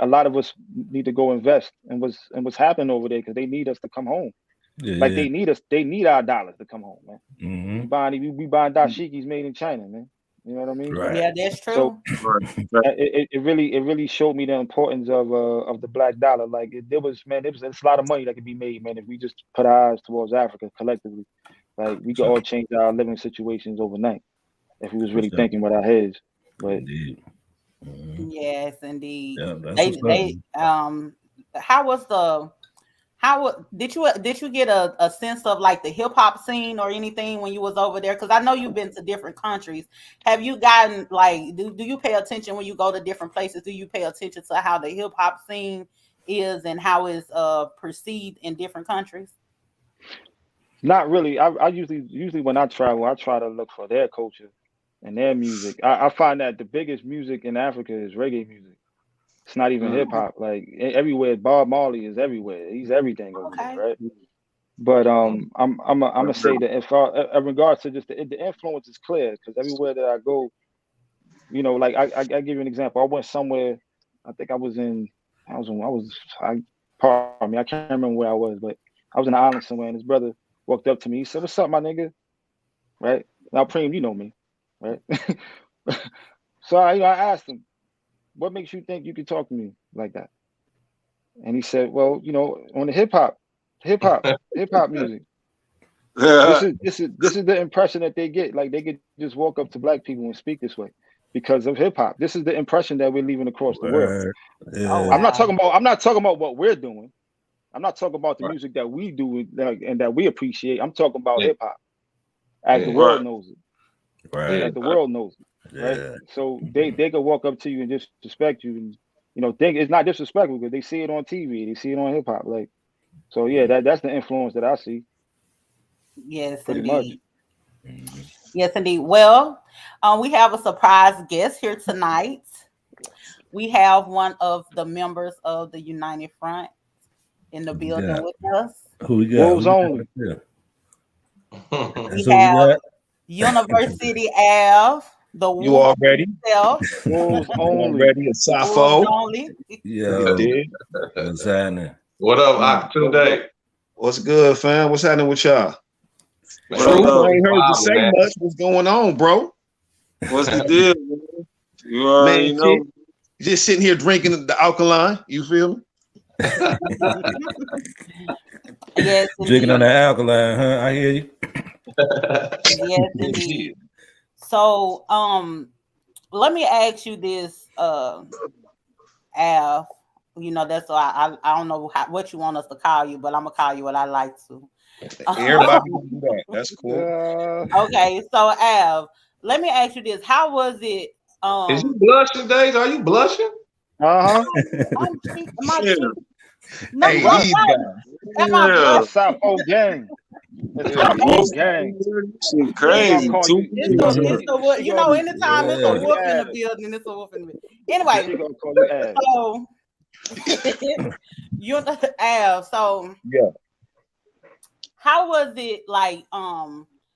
S6: a lot of us need to go invest in what's happening over there because they need us to come home. Like they need us, they need our dollars to come home, man. We buying dashikis made in China, man. You know what I mean?
S5: Right.
S3: Yeah, that's true.
S6: So it really showed me the importance of the black dollar. Like it's a lot of money that could be made, man, if we just put our eyes towards Africa collectively. Like we could all change our living situations overnight if we was really thinking with our heads. But
S3: yes, indeed.
S5: Yeah,
S3: Did you get a sense of like the hip hop scene or anything when you was over there? Because I know you've been to different countries. Have you gotten like do you pay attention when you go to different places? Do you pay attention to how the hip hop scene is and how it's perceived in different countries?
S6: Not really. I usually when I travel, I try to look for their culture and their music. I find that the biggest music in Africa is reggae music. It's not even hip hop. Like everywhere, Bob Marley is everywhere. He's everything over there, right? But I'm gonna say that if in regards to just the influence is clear because everywhere that I go, you know, like I give you an example. I went somewhere. I think I pardon me, I can't remember where I was, but I was in the island somewhere, and his brother walked up to me. He said, "What's up, my nigga?" Right? Now, Preem, you know me, right? So I asked him, "What makes you think you can talk to me like that?" And he said, "Well, you know, on the hip hop music. This is the impression that they get. Like they could just walk up to black people and speak this way because of hip hop. This is the impression that we're leaving across the world.
S5: Yeah.
S6: I'm not talking about what we're doing. I'm not talking about the music that we do and that we appreciate. I'm talking about hip hop as the world knows it.
S5: Right.
S6: As the world knows it. Right. So they could walk up to you and disrespect you and think it's not disrespectful because they see it on TV, they see it on hip hop. Like so that's the influence that I see.
S3: Yes,
S6: pretty
S3: indeed.
S6: much.
S3: Yes, indeed. Well, we have a surprise guest here tonight. We have one of the members of the United Front in the building with us.
S5: Who we got?
S6: Wolves only.
S3: We have University Ave.
S9: You already?
S6: Wolves only.
S9: Already a Safo.
S5: Yeah. What's happening?
S4: What up, today?
S9: What's good, fam? What's happening with y'all?
S7: Man,
S9: I ain't heard you say much. What's going on, bro?
S7: What's the deal, man? You already know.
S9: Just sitting here drinking the alkaline. You feel me?
S3: Yes,
S5: drinking on the alkaline, huh? I hear you.
S3: Yes, indeed. So, let me ask you this, Al. You know, that's why I don't know what you want us to call you, but I'm gonna call you what I like to.
S9: Everybody can do that. That's cool.
S3: Okay, so Al, let me ask you this: how was it?
S4: Is you blushing, Days? Are you blushing?
S6: My
S9: hey,
S6: these guys. Sapo gang. Gang.
S7: Shit crazy.
S3: Anytime it's a wolf in the building, it's a wolf in the building. Anyway, so
S9: yeah.
S3: How was it like?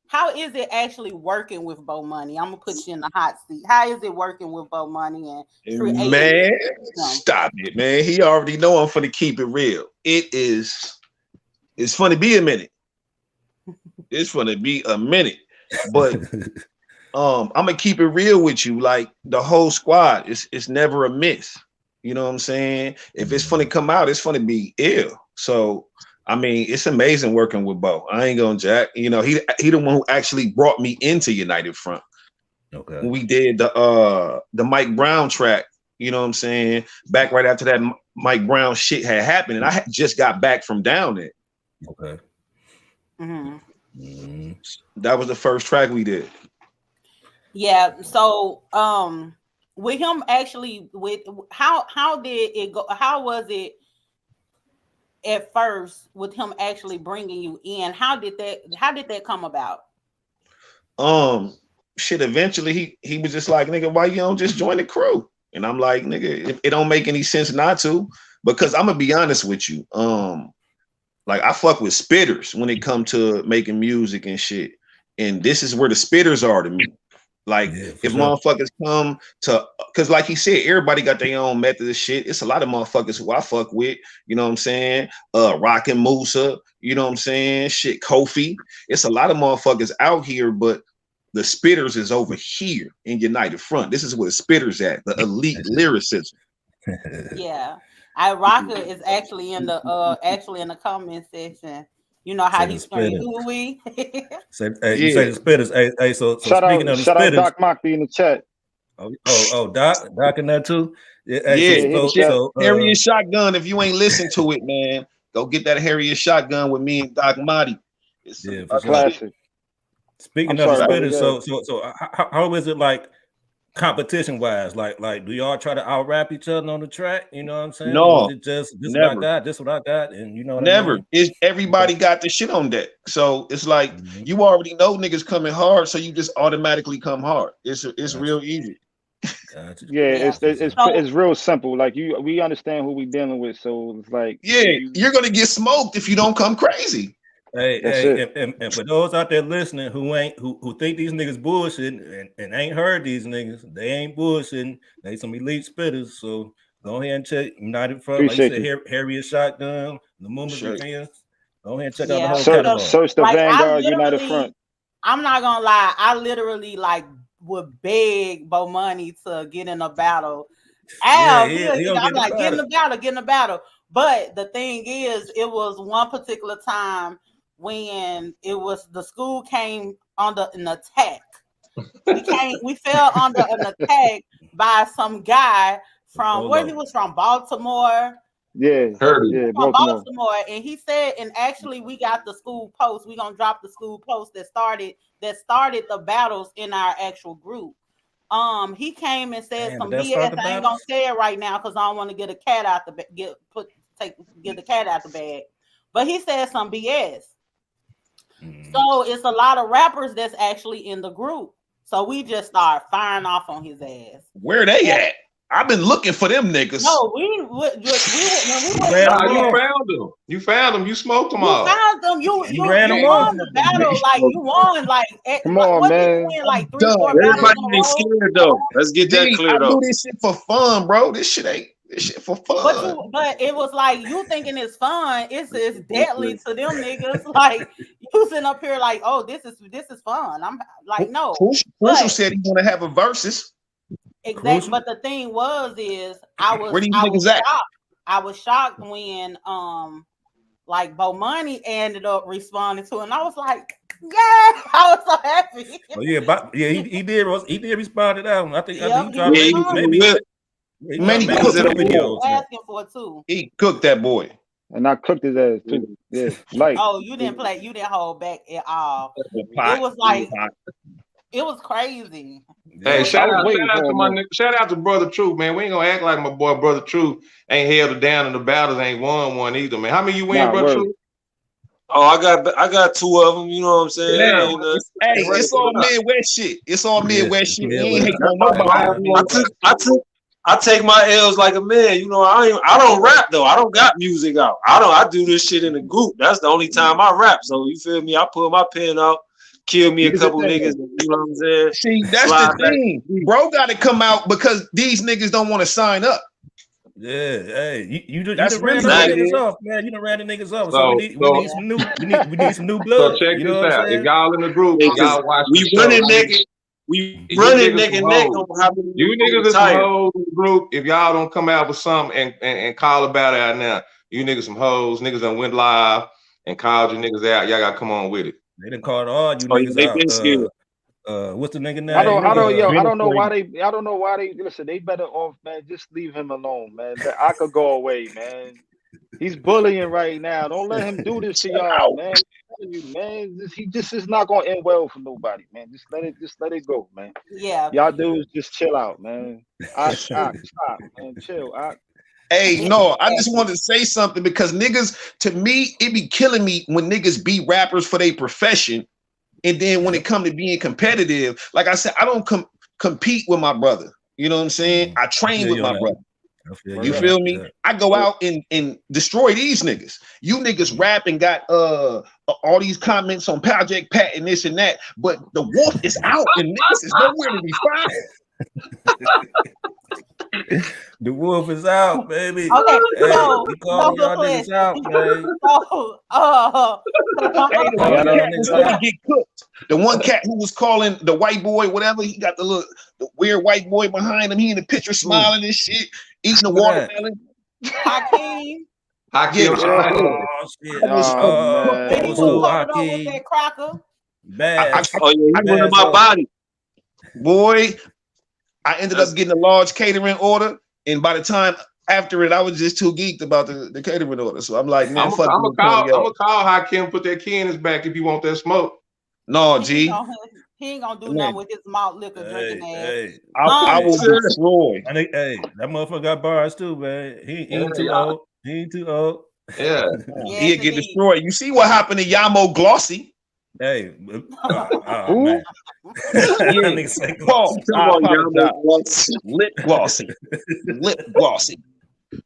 S3: How is it actually working with Bomani? I'm gonna put you in the hot seat. How is it working with Bomani and creating?
S9: Man, stop it, man. He already know I'm finna keep it real. It's funny be a minute. It's gonna be a minute, but I'm gonna keep it real with you. Like the whole squad, it's never a miss. You know what I'm saying? If it's funny come out, it's funny be ill. So I mean, it's amazing working with Bo. I ain't gonna jack. You know, he the one who actually brought me into United Front.
S5: Okay.
S9: When we did the Mike Brown track, you know what I'm saying? Back right after that Mike Brown shit had happened, and I had just got back from down there.
S5: Okay.
S9: That was the first track we did.
S3: Yeah. So with him actually how did it go? How was it at first with him actually bringing you in? How did that come about?
S9: Shit, eventually he was just like, nigga, why you don't just join the crew? And I'm like, nigga, it don't make any sense not to, because I'm gonna be honest with you. Like I fuck with spitters when it come to making music and shit. And this is where the spitters are to me. Like if motherfuckers come to, because like he said, everybody got their own method of shit. It's a lot of motherfuckers who I fuck with, you know what I'm saying? Rockin' Musa, you know what I'm saying? Shit, Kofi. It's a lot of motherfuckers out here, but the spitters is over here in United Front. This is where the spitters at, the elite lyricism.
S3: Yeah. Rocker is actually in the comment section. You know how he screamed, "Who we?"
S5: You say the spitters. Hey, so speaking of the
S6: shout
S5: spitters,
S6: out Doc Moxie in the chat.
S5: Doc in that too.
S9: Harriet Shotgun. If you ain't listened to it, man, go get that Harriet Shotgun with me and Doc Marty. It's
S5: a
S6: classic.
S5: Speaking of the spitters, so how is it like competition wise? Like do y'all try to out rap each other on the track? You know what I'm saying?
S9: No,
S5: or is it just this
S9: never.
S5: what I got, this what I got, and you know what
S9: never.
S5: I mean?
S9: It's everybody got the shit on deck, so it's like you already know niggas coming hard, so you just automatically come hard. It's real easy.
S6: Yeah, it's real simple. Like we understand who we dealing with, so it's like
S9: you're gonna get smoked if you don't come crazy.
S5: And for those out there listening who think these niggas bullshitting and ain't heard these niggas, they ain't bullshitting. They some elite spitters. So go ahead and check United Front. Like you said, Harriet Shotgun, the Movement Defense. Go ahead and check out the whole catalog.
S6: Search the Vanguard United Front.
S3: I'm not gonna lie, I literally would beg Bomani to get in a battle. I'm like, get in the battle. But the thing is, it was one particular time when the school came under an attack. We fell under an attack by some guy from where he was from, Baltimore. Baltimore. And he said, and actually we got the school post. We're gonna drop the school post that started the battles in our actual group. He came and said some BS. I ain't gonna say it right now because I don't want to get a cat out the get the cat out the bag. But he said some BS. So it's a lot of rappers that's actually in the group. So we just start firing off on his ass.
S9: Where they at? I've been looking for them niggas.
S3: No,
S4: You found them. You smoked them all.
S3: You found them. You ran them on the battle. Like you won.
S6: Come on, man.
S3: Like 3-4
S7: Everybody ain't scared though. Let's get that clear though.
S9: I do this shit for fun, bro. This shit for fun.
S3: But it was like you thinking it's fun. It's deadly to them niggas. Like you sitting up here like, oh, this is fun. I'm like, no.
S9: Crucial said he want to have a versus.
S3: Exactly. But the thing is I was shocked when Bomani ended up responding to it, and I was like, yeah, I was so happy.
S5: Oh yeah, he did respond to that one. I think he
S3: dropped asking for it too.
S9: He cooked that boy.
S6: And I cooked his ass too. Yeah. Like
S3: you didn't hold back at all. It was like it was crazy.
S4: Hey, shout out to Brother Truth, man. We ain't gonna act like my boy Brother Truth ain't held it down in the battles, ain't won one either, man. How many you win, Brother Truth?
S7: Oh, I got 2 of them. You know what I'm saying?
S9: Yeah. It's all Midwest shit. It's all Midwest shit. He ain't hating on nobody.
S7: I take my L's like a man. You know, I don't rap though. I don't got music out. I do this shit in a group. That's the only time I rap. So you feel me? I pull my pen out. Kill me a couple niggas, you know what I'm saying?
S9: See, that's the thing. Bro got to come out because these niggas don't want to sign up.
S5: Yeah, hey, you done ran the niggas off, man. You done ran the niggas off. So we need some new blood.
S4: So check this out. If y'all in the group, y'all watch.
S7: We running nigga. We running nigga neck on how many
S4: you niggas is some hoes in the group. If y'all don't come out with something and call about it out now, you niggas some hoes. Niggas done went live and called you niggas out. Y'all gotta come on with it.
S5: They done called all you niggas out. What's the nigga name?
S6: I don't know why they listen. They better off, man. Just leave him alone, man. I could go away, man. He's bullying right now. Don't let him do this to y'all, man. He just is not gonna end well for nobody, man. Just let it go, man.
S3: Yeah.
S6: Y'all dudes just chill out, man. Stop, man. Chill.
S9: Hey, no, I just wanted to say something because niggas, to me, it be killing me when niggas be rappers for their profession. And then when it come to being competitive, like I said, I don't compete with my brother. You know what I'm saying? I train with my brother. You feel me?
S5: Yeah.
S9: I go out and destroy these niggas. You niggas rap and got all these comments on Project Pat and this and that, but the wolf is out and niggas is nowhere to be found.
S5: The wolf is out, baby.
S3: Okay,
S5: Hey,
S3: so
S5: we call y'all niggas out, man.
S9: Hey, the one cat was gonna get cooked. The one cat who was calling the white boy, whatever, he got the weird white boy behind him. He in the picture smiling and shit, eating the watermelon.
S3: Hakeem.
S4: Hakeem.
S5: Oh shit!
S3: He was
S5: Oh,
S3: covered up with
S5: Hakeem.
S3: that cracker.
S5: Bad.
S7: Oh yeah, he went in my body.
S9: Boy, I ended up getting a large catering order, and by the time after it, I was just too geeked about the catering order. So I'm like, man,
S4: I'm gonna call Hakeem, put that key in his back if you want that smoke.
S9: No, G.
S3: He ain't gonna do nothing with his malt liquor drinking ass.
S5: Hey,
S9: I will destroy.
S5: Hey, that motherfucker got bars too, man. He ain't too old. He ain't too old.
S4: Yeah.
S9: He'll get destroyed. You see what happened to Yamo Glossy?
S5: Hey,
S9: man.
S7: Paul,
S9: Lip glossy. Lip glossy.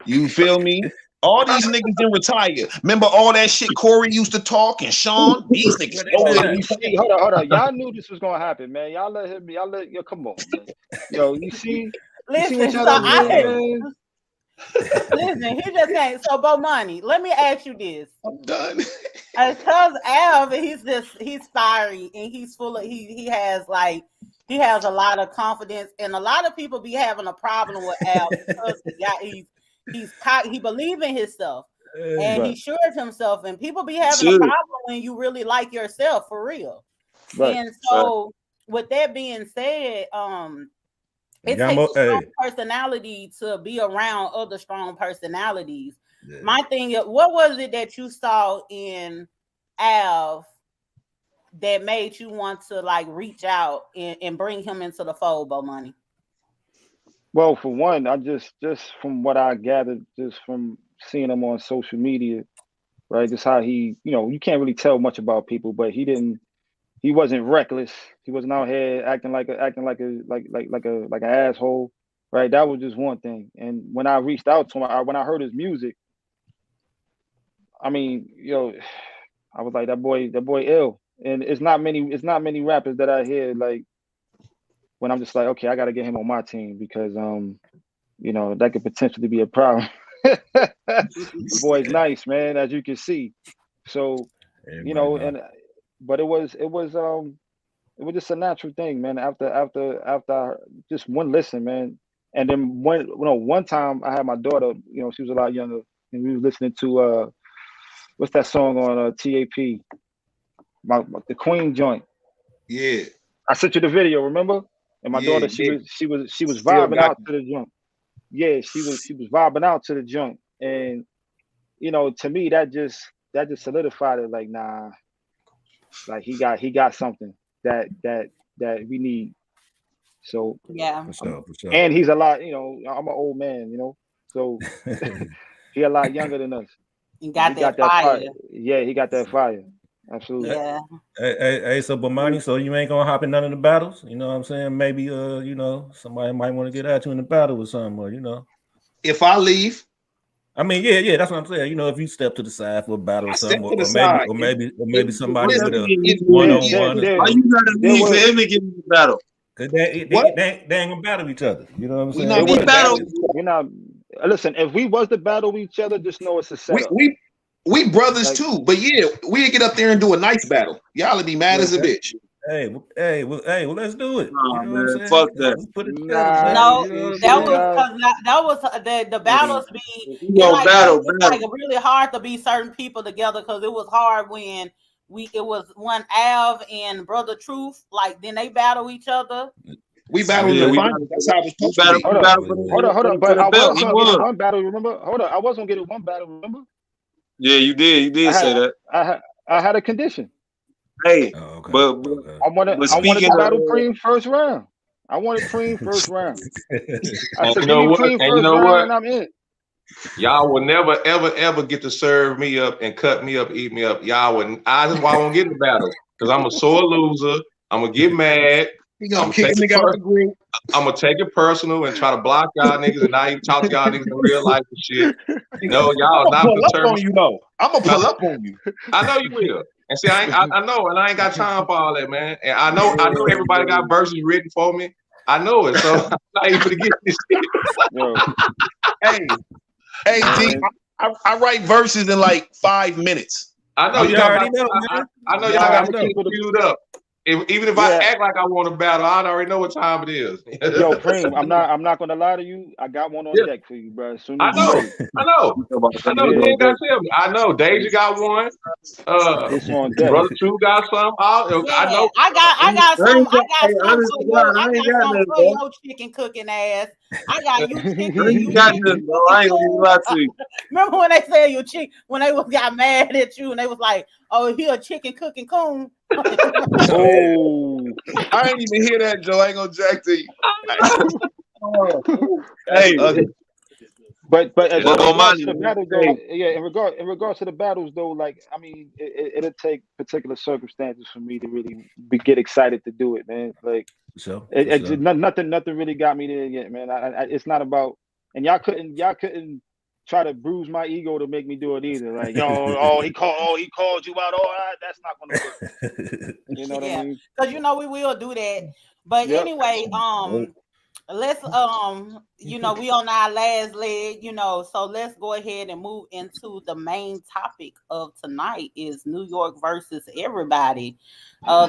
S9: You feel me? All these niggas didn't retire. Remember all that shit Corey used to talk and Sean? These niggas.
S6: Hey, hold on. Y'all knew this was gonna happen, man. Y'all let him. Yo, come on, man. Yo, you see?
S3: Listen,
S6: listen,
S3: he just can't. So, Bomani, let me ask you this.
S9: I'm done.
S3: Because Av, he's fiery and he's full of he has a lot of confidence, and a lot of people be having a problem with Av because he believes in himself and he sure of himself, and people be having a problem when you really like yourself for real. Right. And so, with that being said, it takes a strong personality to be around other strong personalities. Yeah. My thing is, what was it that you saw in Av that made you want to like reach out and bring him into the fold, Bomani?
S6: Well, for one, I just from what I gathered, just from seeing him on social media, right? Just how he, you can't really tell much about people, but he wasn't reckless. He wasn't out here acting like an asshole, right? That was just one thing. And when I reached out to him, when I heard his music, I mean, I was like, that boy ill. And it's not many rappers that I hear like when I'm just like, okay, I got to get him on my team because that could potentially be a problem. The boy's nice, man, as you can see. So, but it was just a natural thing, man. After just one listen, man. And then one time I had my daughter, she was a lot younger, and we were listening to what's that song on TAP? The Queen joint.
S9: Yeah.
S6: I sent you the video, remember? And my daughter, she was vibing out to the joint. Yeah, she was vibing out to the joint. And to me that just solidified it, like, nah, like he got something that we need. So
S3: yeah.
S5: For sure.
S6: And he's a lot, I'm an old man, so he a lot younger than us.
S3: He got that fire.
S6: Yeah, he got that fire. Absolutely.
S3: Yeah.
S5: Hey, so Bomani, so you ain't gonna hop in none of the battles? You know what I'm saying? Maybe somebody might want to get at you in the battle or something, or
S9: If I leave.
S5: I mean, yeah, that's what I'm saying. If you step to the side for a battle or something, or maybe somebody with a one-on-one.
S7: Why you gotta leave for him to get in the battle?
S5: Cause they ain't gonna battle each other. You know what I'm saying?
S6: We're not. Listen, if we was to battle each other, just know it's a setup.
S9: We brothers too, but yeah, we get up there and do a nice battle. Y'all would be mad as a bitch.
S5: Hey, well, let's do it.
S7: Nah, man, fuck that.
S3: That was the battles be. It's like really hard to be certain people together because it was hard when it was one Av and Brother Truth. Like then they battle each other.
S9: We battled in the final. That's how it was supposed to be.
S6: Hold on. But I was gonna get one battle. Remember? Hold on. I was gonna get one battle. Remember?
S7: Yeah, you did. You did say that.
S6: I had a condition.
S7: Hey, but
S6: I wanted to battle Cream first round. I wanted Cream first round. I said, Cream first round, and I'm in.
S4: Y'all will never, ever get to serve me up and cut me up, eat me up. Y'all wouldn't. That's why I won't get in the battle because I'm a sore loser. I'm gonna get mad.
S9: He gonna kick a nigga out of the group.
S4: I'm gonna take it personal and try to block y'all niggas and not even talk to y'all niggas in real life and shit. No, y'all not
S9: pull up
S4: determined.
S9: on you though. I'm gonna pull up on you.
S4: I know you will. And see, I know, and I ain't got time for all that, man. And I know everybody got verses written for me. I know it, so I'm not even gonna get this shit.
S9: Hey, G, I write verses in like 5 minutes.
S4: I know
S5: you already know, man.
S4: I know y'all got to keep queued up. Even if I act like I want to battle, I already know what time it is.
S6: Yo, Preem, I'm not gonna lie to you. I got one on deck for you, bro.
S4: I know. You ain't got to tell me. I know. Deja got one.
S6: It's on deck.
S4: Brother True got some. I know.
S3: I got some for your chicken cooking ass. I got you chicken. You got this, bro. I ain't gonna lie to you. Remember when they said you chicken? When they got mad at you and they was like, "Oh, he a chicken cooking coon."
S9: Oh, I ain't even hear that, Joe. I ain't gonna jack to you.
S7: Hey,
S6: but in regards to the battle, though, in regards to the battles, though, like I mean, it'll take particular circumstances for me to really get excited to do it, man. Like, nothing really got me there yet, man. It's not about, and y'all couldn't try to bruise my ego to make me do it either. Like, he called you out. That's not gonna work. You know what I mean?
S3: Because we will do that. But anyway, let's we on our last leg, so let's go ahead and move into the main topic of tonight is New York versus everybody.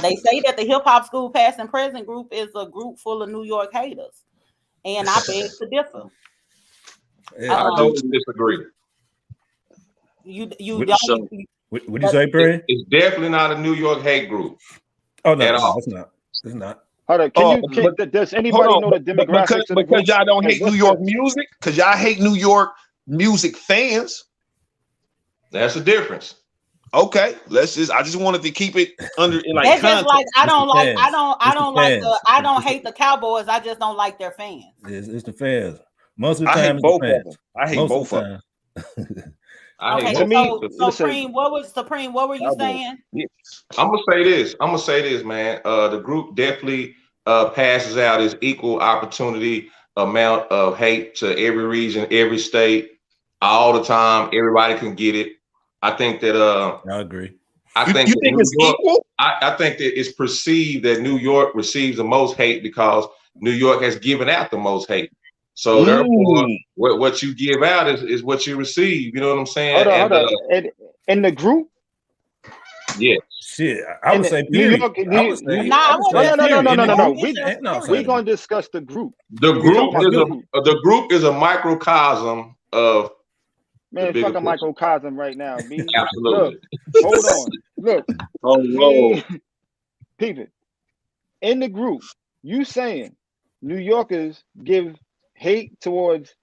S3: They say that the Hip Hop School Past and Present group is a group full of New York haters, and I beg to differ.
S4: I don't disagree.
S5: What you say, Brad?
S4: It's definitely not a New York hate group.
S5: Oh no,
S4: at all.
S5: It's not. It's not.
S6: Hold on, does anybody know the demographics of the
S9: because y'all don't hate New York music? Because y'all hate New York music fans.
S4: That's the difference.
S9: Okay, I just wanted to keep it under in like context.
S3: Just like I don't hate the Cowboys. I just don't like their fans.
S5: It's the fans. Most of the time,
S9: I hate both of them. I hate both of them.
S3: Supreme, what were you saying?
S4: I'm gonna say this, man. The group definitely passes out as equal opportunity amount of hate to every region, every state, all the time. Everybody can get it. I think that
S5: I agree.
S4: I think it's equal. I think that it's perceived that New York receives the most hate because New York has given out the most hate. So therefore, what you give out is what you receive. You know what I'm saying?
S6: Hold on. In the group?
S4: Yeah.
S5: Shit, I would say
S6: New York. No. We're gonna discuss the group.
S4: The group is a microcosm of.
S6: Man, fuck a microcosm right now. B.
S4: Absolutely.
S6: Look, hold on. Look.
S7: Oh no.
S6: People. In the group, you saying New Yorkers give hate towards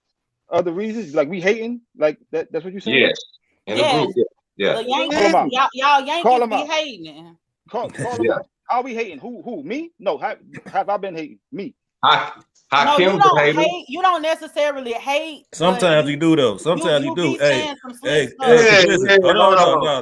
S6: other reasons? Like we hating? Like that's what you saying?
S4: Yes. In the group. Yeah.
S3: The Yankees, y'all Yankees be hating.
S6: Call them out. How we hating? Who? Me? No. Have I been hating? Me.
S3: You don't necessarily hate.
S5: Sometimes you do though. Sometimes you do. Hey, no.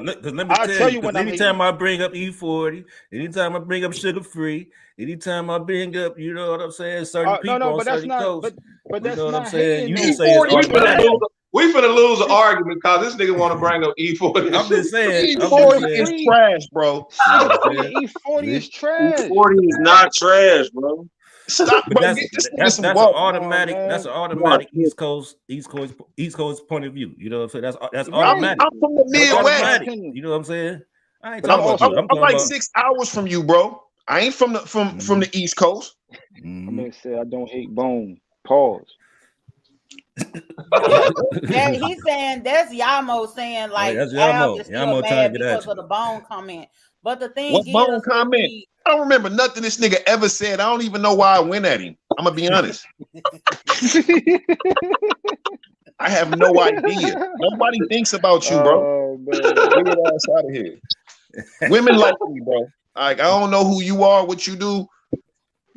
S5: Let me tell you. Anytime I bring up E40, anytime I bring up Sugar Free, anytime I bring up, you know what I'm saying, certain people on certain coasts.
S6: But that's
S5: you know what
S6: not
S5: I'm saying. You
S6: hating,
S5: say it's
S4: we finna lose an argument because this nigga want to bring up E40.
S5: I'm just saying.
S9: E40 is trash, bro.
S6: E40 is trash.
S7: E40 is not trash, bro.
S9: Stop.
S5: But that's an automatic. That's an automatic East Coast point of view. You know what I'm saying? That's automatic.
S9: I'm from the Midwest.
S5: You know what I'm saying? I ain't
S9: talking
S5: about you.
S9: I'm like 6 hours from you, bro. I ain't from the East Coast.
S6: I'm gonna say I don't hate bone. Pause.
S3: He's saying that's Yamo saying like
S5: that's Yamo. Yamo trying to get at
S3: because of the bone comment. But the thing
S9: is, bone comment? I don't remember nothing this nigga ever said. I don't even know why I went at him. I'm gonna be honest. I have no idea. Nobody thinks about you, bro. Get your ass out of here. Women like me, bro. Like I don't know who you are, what you do.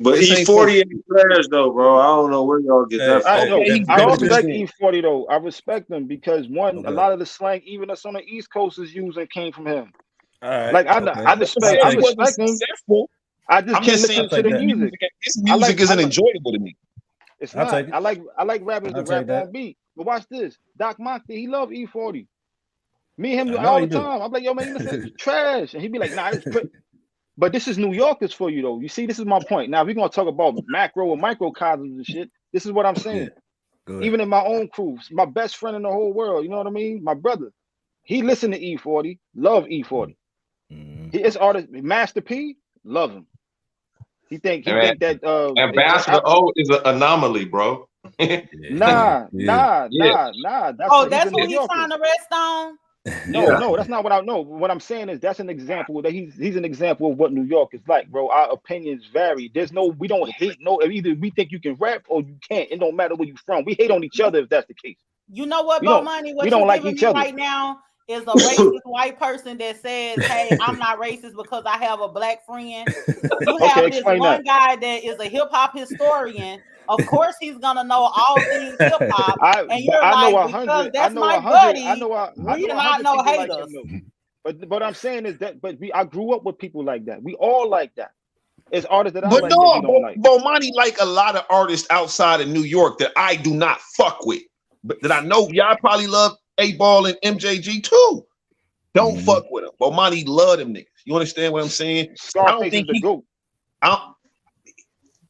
S7: But E40 ain't trash though, bro. I don't know where y'all get that from.
S6: I respect E40 though. I respect them because a lot of the slang, even us on the East Coast is using, came from him.
S5: Right,
S6: like I respect him. I just
S9: I'm
S6: can't
S9: just saying
S6: listen to the
S5: that.
S6: music.
S9: His music isn't enjoyable to me.
S6: It's
S5: I'll
S6: not.
S5: take it.
S6: I like rappers that
S5: I'll take
S6: rap
S5: that.
S6: on beat. But watch this. Doc Monty, he love E40. Me and him
S5: I know
S6: all
S5: he
S6: the
S5: do.
S6: time. I'm like, yo, man, you listen, it's trash. And he'd be like, nah, it's pretty. But this is New Yorkers for you, though. You see, this is my point. Now, if we're gonna talk about macro and microcosms and shit, this is what I'm saying.
S5: Yeah. Go ahead.
S6: Even in my own crew, my best friend in the whole world, you know what I mean? My brother, he listened to E40, love E40. His artist, Master P, love him. He think that
S4: Ambassador O is an anomaly, bro.
S6: Nah.
S3: That's who he's trying to rest on.
S6: No, that's not what I know. What I'm saying is that's an example that he's an example of what New York is like, bro. Our opinions vary. We don't hate either we think you can rap or you can't. It don't matter where you from. We hate on each other if that's the case.
S3: You know what, Bomani? What
S6: you're
S3: like
S6: giving
S3: me
S6: other
S3: right now is a racist white person that says, hey, I'm not racist because I have a black friend. You have this one guy that is a hip-hop historian. Of course he's gonna know all things hip-hop. And you're like, because that's my buddy, we do not know haters.
S6: But I'm saying is that I grew up with people like that. We all like that. It's artists that I
S9: but
S6: like
S9: no,
S6: that we don't like.
S9: Bomani like a lot of artists outside of New York that I do not fuck with. But that I know y'all probably love A-Ball and MJG too. Don't fuck with him. Bomani love them niggas. You understand what I'm saying?
S6: Scarface I don't think is the GOAT.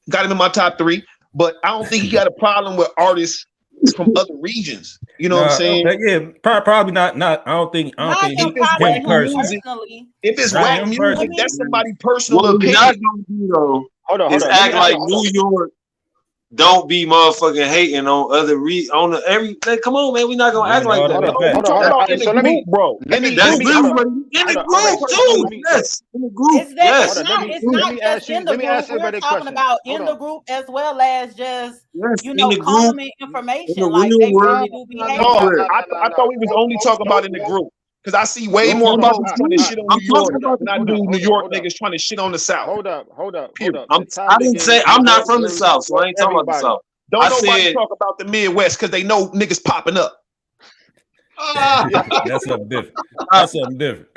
S9: Got him in my top 3, but I don't think he got a problem with artists from other regions. You know what I'm saying?
S5: Yeah, probably not. I don't think
S9: if it's whack music, if it's whack music, that's somebody personal opinion.
S7: Not gonna do though.
S6: Hold on.
S7: Act like New York. Don't be motherfucking hating on other come on, man. We're not gonna act like that.
S9: Hold on. In the group, bro. In the group.
S7: Yes. In the group. Yes.
S3: It's not just in the group. We're talking about in the group as well as just common information. Like they really do be hating.
S9: I thought we was only talking about in the group. Because I see way more people trying to shit on New York than I do New York niggas trying to shit on the South.
S6: Hold up.
S7: I didn't say I'm not from the South, so I ain't talking about the South.
S9: Don't nobody talk about the Midwest because they know niggas popping up.
S5: That's something different. That's something different.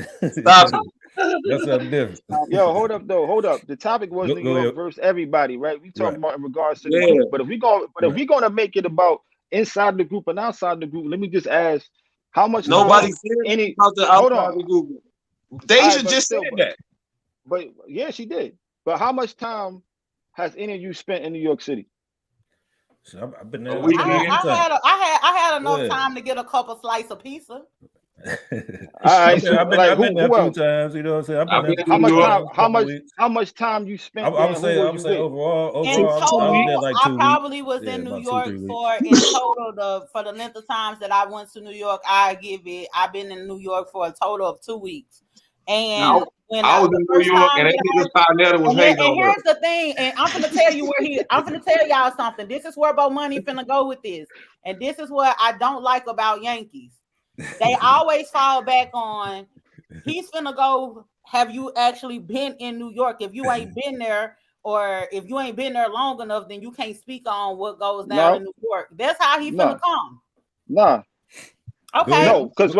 S5: That's something different.
S6: Yo, hold up. The topic was New York versus everybody, right? We talking about in regards to the group. But if we're gonna make it about inside the group and outside the group, let me just ask. How much
S7: nobody said about the outside the group?
S9: Deja just said that.
S6: But yeah, she did. But how much time has any of you spent in New York City?
S5: So I've been there.
S3: I had enough time to get a couple slices of pizza.
S5: I've been there a few times. You know what I'm saying?
S6: How much time you spent?
S5: I would say overall,
S3: I probably was in New York for the length of times that I went to New York. I've been in New York for a total of 2 weeks. And when I was in New York, and here's the thing, and I'm gonna tell you I'm gonna tell y'all something. This is where Bomani finna go with this, and this is what I don't like about Yankees. They always fall back on he's finna go. Have you actually been in New York? If you ain't been there, or if you ain't been there long enough, then you can't speak on what goes down in New York. That's how he finna come.
S6: Nah.
S3: Okay.
S6: No, because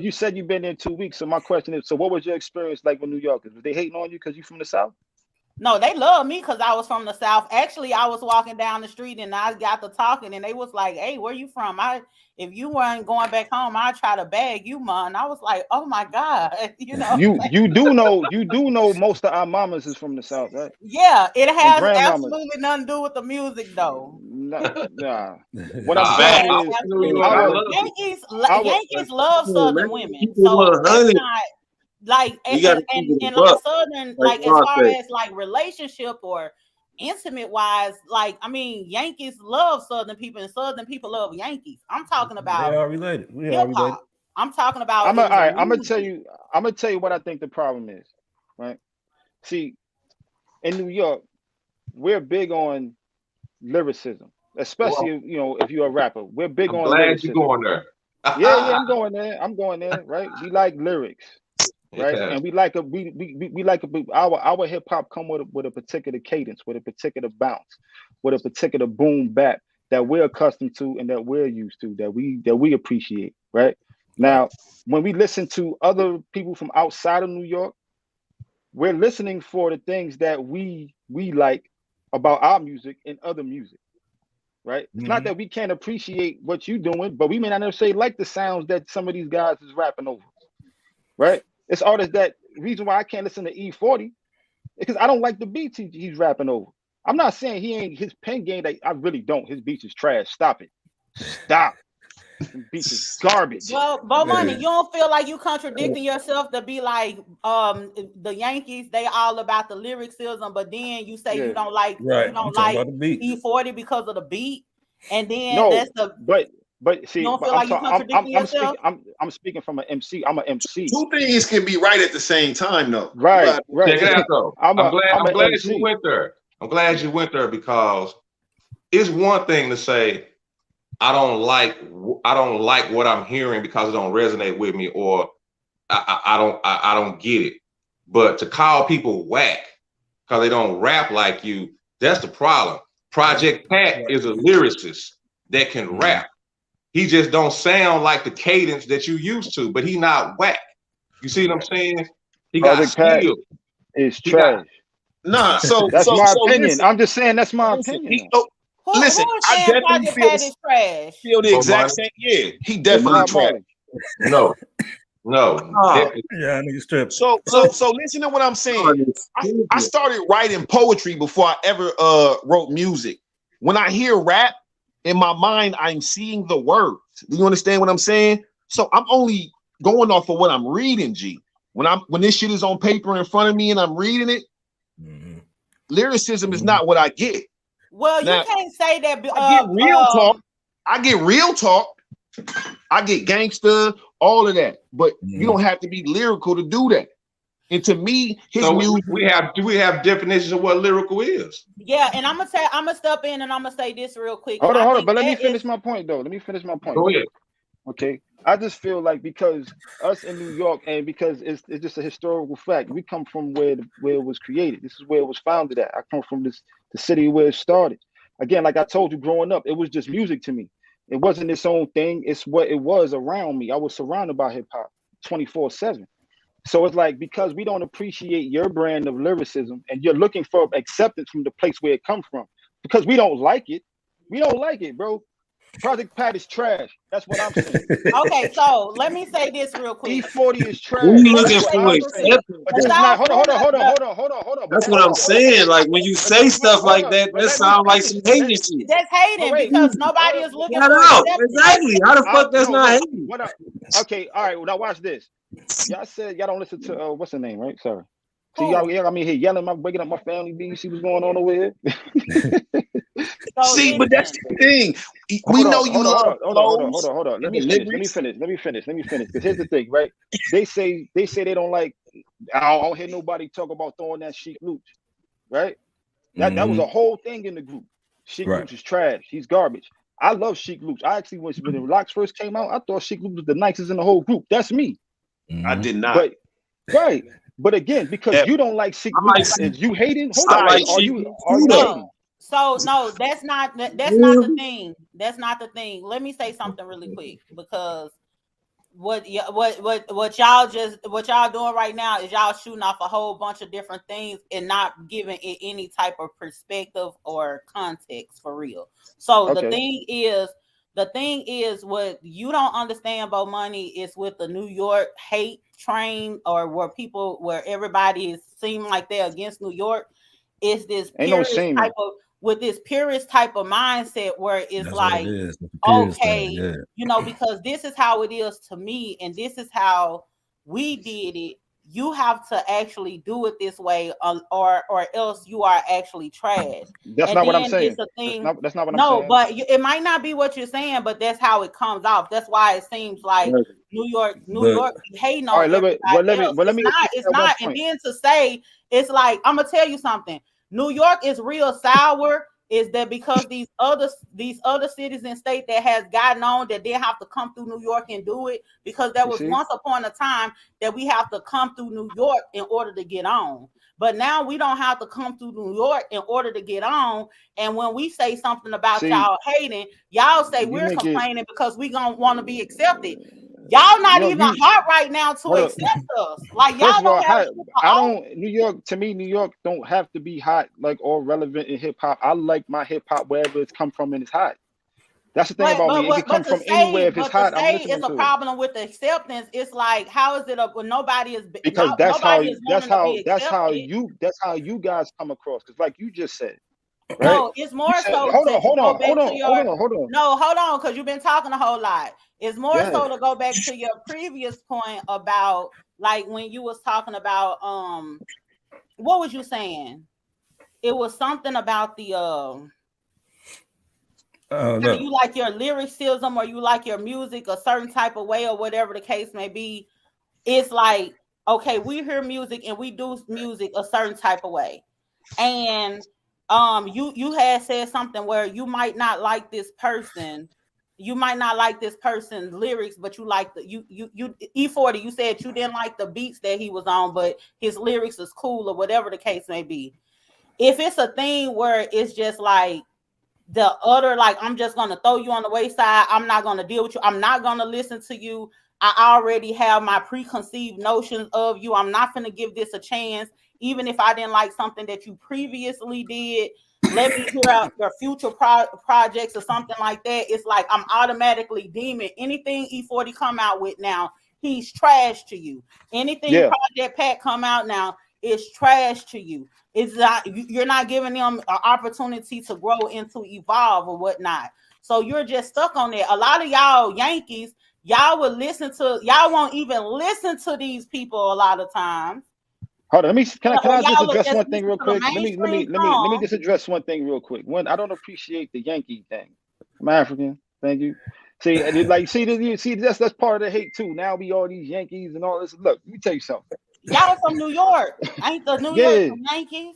S6: you said you've been there 2 weeks. So my question is, so what was your experience like with New Yorkers? Were they hating on you because you from the South?
S3: No, they love me because I was from the South. Actually, I was walking down the street and I got to talking, and they was like, "Hey, where you from?" If you weren't going back home, I'd try to bag you, man. I was like, "Oh my God," you know.
S6: You do know most of our mamas is from the South, right?
S3: Yeah, it has absolutely nothing to do with the music, though.
S6: Nah. What I'm saying is, Yankees love Southern women, so it's not. Like and like Southern, like as far as like relationship or intimate wise, like I mean, Yankees love Southern people and Southern people love Yankees. I'm talking about
S5: they are related. We are related.
S3: I'm talking about.
S6: I'm gonna tell you what I think the problem is. Right? See, in New York, we're big on lyricism, especially if you're a rapper. We're big on lyricism.
S4: Glad you're going there.
S6: Yeah, I'm going there. Right? We like lyrics. Right, and we like our hip hop come with a particular cadence, with a particular bounce, with a particular boom bap that we're accustomed to and that we're used to, that we appreciate. Right now, when we listen to other people from outside of New York, we're listening for the things that we like about our music and other music, right? It's not that we can't appreciate what you're doing, but we may not necessarily like the sounds that some of these guys is rapping over, right? It's artists that reason why I can't listen to E40 because I don't like the beats he's rapping over. I'm not saying he ain't his pen game. That I really don't. His beats is trash. Stop it. Stop. His beats is garbage.
S3: Well, Bomani, you don't feel like you contradicting yourself to be like the Yankees, they all about the lyricism, but then you say you don't like you don't like E40 because of the beat, and then that's the
S6: but see,
S3: you don't feel like you contradicting yourself?
S6: I'm speaking from an MC. I'm an MC.
S9: Two things can be right at the same time, though.
S6: Right.
S4: Check it out, though. I'm glad you went there. I'm glad you went there because it's one thing to say I don't like what I'm hearing because it don't resonate with me, or I don't get it. But to call people whack because they don't rap like you, that's the problem. Project Pat is a lyricist that can rap. He just don't sound like the cadence that you used to, but he not whack. You see what I'm saying? He got skill.
S6: It's trash.
S9: Nah, so
S6: that's my opinion.
S9: Listen,
S6: I'm just saying that's my opinion.
S9: Listen, I definitely feel the exact same. Yeah, he definitely trash.
S4: No.
S5: Yeah, nigga strip.
S9: So listen to what I'm saying. I started writing poetry before I ever wrote music. When I hear rap, in my mind, I'm seeing the words. Do you understand what I'm saying? So I'm only going off of what I'm reading, G. When this shit is on paper in front of me and I'm reading it, lyricism is not what I get.
S3: Well, now, you can't say that.
S9: I get real talk. I get real talk. I get gangster, all of that. But you don't have to be lyrical to do that. And to me, his music.
S4: We have definitions of what lyrical is.
S3: Yeah, and I'm gonna step in and I'm gonna say this real quick.
S6: Hold on. But let me finish my point, though.
S4: Go ahead.
S6: Okay. I just feel like because us in New York, and because it's just a historical fact, we come from where it was created. This is where it was founded at. I come from the city where it started. Again, like I told you, growing up, it was just music to me. It wasn't its own thing. It's what it was around me. I was surrounded by hip hop 24/7. So it's like, because we don't appreciate your brand of lyricism and you're looking for acceptance from the place where it comes from, because we don't like it. We don't like it, bro. Project Pat is trash. That's what I'm saying.
S3: Okay, so let me say this real quick.
S6: E40 is trash.
S7: Hold on. That's what I'm saying. Like when you say stuff like that, that sounds like some hating shit.
S3: That's hating because nobody is looking for
S7: exactly. How the fuck that's not hating?
S6: Okay, all right. Well, now watch this. Y'all said y'all don't listen to what's her name, right? Sorry. See, y'all got me here yelling, waking up my family. You see what's going on over here?
S9: See, but that's the thing. We know you love.
S6: Hold on. Let me finish. Because here's the thing, right? They say they don't like. I don't hear nobody talk about throwing that Sheik Luch, right? That was a whole thing in the group. Sheik Luch is trash. He's garbage. I love Sheik Luch. I actually, when the Locks first came out, I thought Sheik Luch was the nicest in the whole group. That's me.
S9: I did not.
S6: But again, because you don't like Sheik Luch, and you hating. Hold on, are you hating?
S3: So no, that's not the thing. That's not the thing. Let me say something really quick, because what y'all doing right now is y'all shooting off a whole bunch of different things and not giving it any type of perspective or context for real. So the thing is what you don't understand about money is with the New York hate train, or where everybody seem like they're against New York. Is this purist type of mindset where it's because this is how it is to me and this is how we did it. You have to actually do it this way, or else you are actually trash.
S6: That's not what I'm saying. That's not what I'm saying.
S3: No, but it might not be what you're saying, but that's how it comes off. That's why it seems like New York hating on everybody else. It's not. And then to say, it's like, I'm gonna tell you something. New York is real sour. Is that because these other cities and states that has gotten on that didn't have to come through New York and do it, because there was once upon a time that we have to come through New York in order to get on. But now we don't have to come through New York in order to get on. And when we say something about y'all hating, y'all say we're complaining because we gonna want to be accepted. Y'all not even hot right now to accept us. Like y'all
S6: first of all,
S3: don't have.
S6: I don't. New York, to me, New York don't have to be hot like or relevant in hip hop. I like my hip hop wherever it's come from and it's hot. That's the thing about me. It can come from anywhere. If it's hot, I'm listening to it.
S3: It's a problem with the acceptance. It's like, how is it when nobody is
S6: because that's how you guys come across. Because like you just said. Right?
S3: No, it's more so. Hold on, No, hold on, because you've been talking a whole lot. It's more so to go back to your previous point about like when you was talking about what was you saying? It was something about the you like your lyricism or you like your music a certain type of way or whatever the case may be. It's like, okay, we hear music and we do music a certain type of way, and you had said something where you might not like this person, you might not like this person's lyrics, but you like the you E40, you said you didn't like the beats that he was on, but his lyrics is cool or whatever the case may be. If it's a thing where it's just like the utter, like, I'm just gonna throw you on the wayside, I'm not gonna deal with you, I'm not gonna listen to you, I already have my preconceived notions of you, I'm not gonna give this a chance. Even if I didn't like something that you previously did, let me hear out your future projects or something like that. It's like I'm automatically deeming anything E40 come out with now, he's trash to you. Anything Project Pat come out now is trash to you. It's not, you're not giving them an opportunity to grow and to evolve or whatnot. So you're just stuck on there. A lot of y'all Yankees, y'all won't even listen to these people a lot of times.
S6: Hold on, can I just address one thing real quick? Let me just address one thing real quick. One, I don't appreciate the Yankee thing. I'm African. Thank you. See, that's part of the hate too. Now we all these Yankees and all this. Look, let me tell you something.
S3: Y'all from New York, ain't the New York Yankees?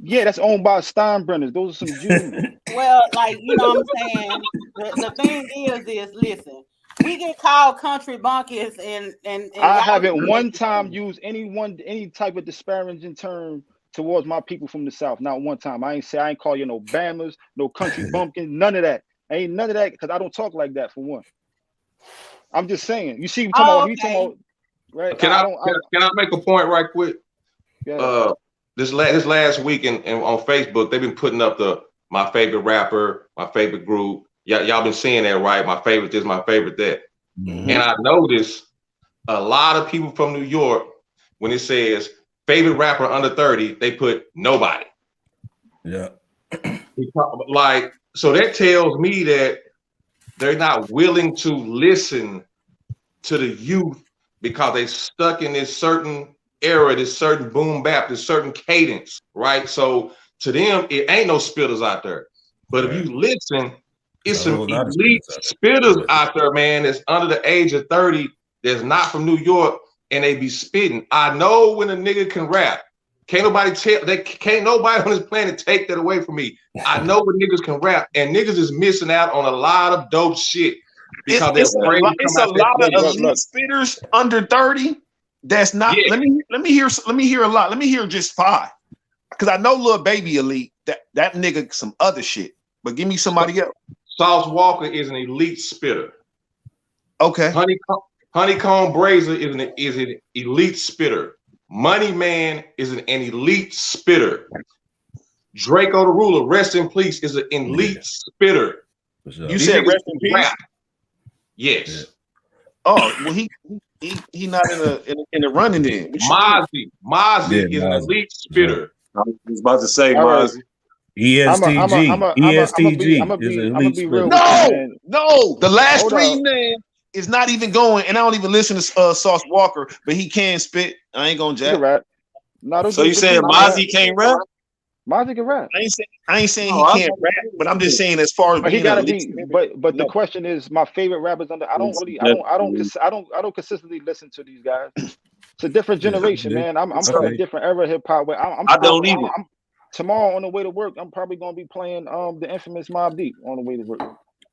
S6: Yeah, that's owned by Steinbrenners. Those are some Jews.
S3: Well, like, you know what I'm saying? The thing is, listen. We get called country bunkers and
S6: I haven't one time used any type of disparaging term towards my people from the South. Not one time. I ain't call you no Bammers, no country bumpkin, none of that. Ain't none of that because I don't talk like that for one. I'm just saying. You see, talking about right?
S4: Can I make a point right quick?
S6: Yeah.
S4: This last week and on Facebook, they've been putting up my favorite rapper, my favorite group. Y'all been seeing that, right? My favorite this, my favorite that. Mm-hmm. And I noticed a lot of people from New York, when it says favorite rapper under 30, they put nobody.
S5: Yeah.
S4: Like, so that tells me that they're not willing to listen to the youth because they stuck in this certain era, this certain boom bap, this certain cadence, right? So to them, it ain't no spitters out there. But if you listen, it's some elite spitters out there, man, that's under the age of 30, that's not from New York, and they be spitting. I know when a nigga can rap. Can't nobody on this planet take that away from me. I know when niggas can rap, and niggas is missing out on a lot of dope shit because
S9: it's a lot of elite spitters under 30. That's not. Yeah. Let me hear a lot. Let me hear just 5, because I know Lil Baby elite. That nigga some other shit. But give me somebody else.
S4: Sauce Walker is an elite spitter.
S9: Okay.
S4: Honeycomb Brazier is an elite spitter. Money Man is an elite spitter. Draco the Ruler, rest in peace, is an elite spitter.
S9: You said rest in peace?
S4: Yes.
S9: Yeah. Oh, well, he not in the running then.
S4: Mozzie is an elite spitter.
S7: I was about to say Mozzie.
S5: ESTG is an elite spitter.
S9: No, the last three man is not even going, and I don't even listen to Sauce Walker, but he can spit. I ain't gonna jack.
S6: Rap.
S7: So you saying Mozzie can't rap?
S6: Mozzie can rap.
S9: I ain't saying he can't rap, but I'm just saying as far as
S6: but he gotta be. But the question is, my favorite rappers under. I don't consistently listen to these guys. It's a different generation, man. I'm from a different era of hip hop.
S9: I don't either.
S6: Tomorrow on the way to work, I'm probably gonna be playing the infamous Mobb Deep on the way to work.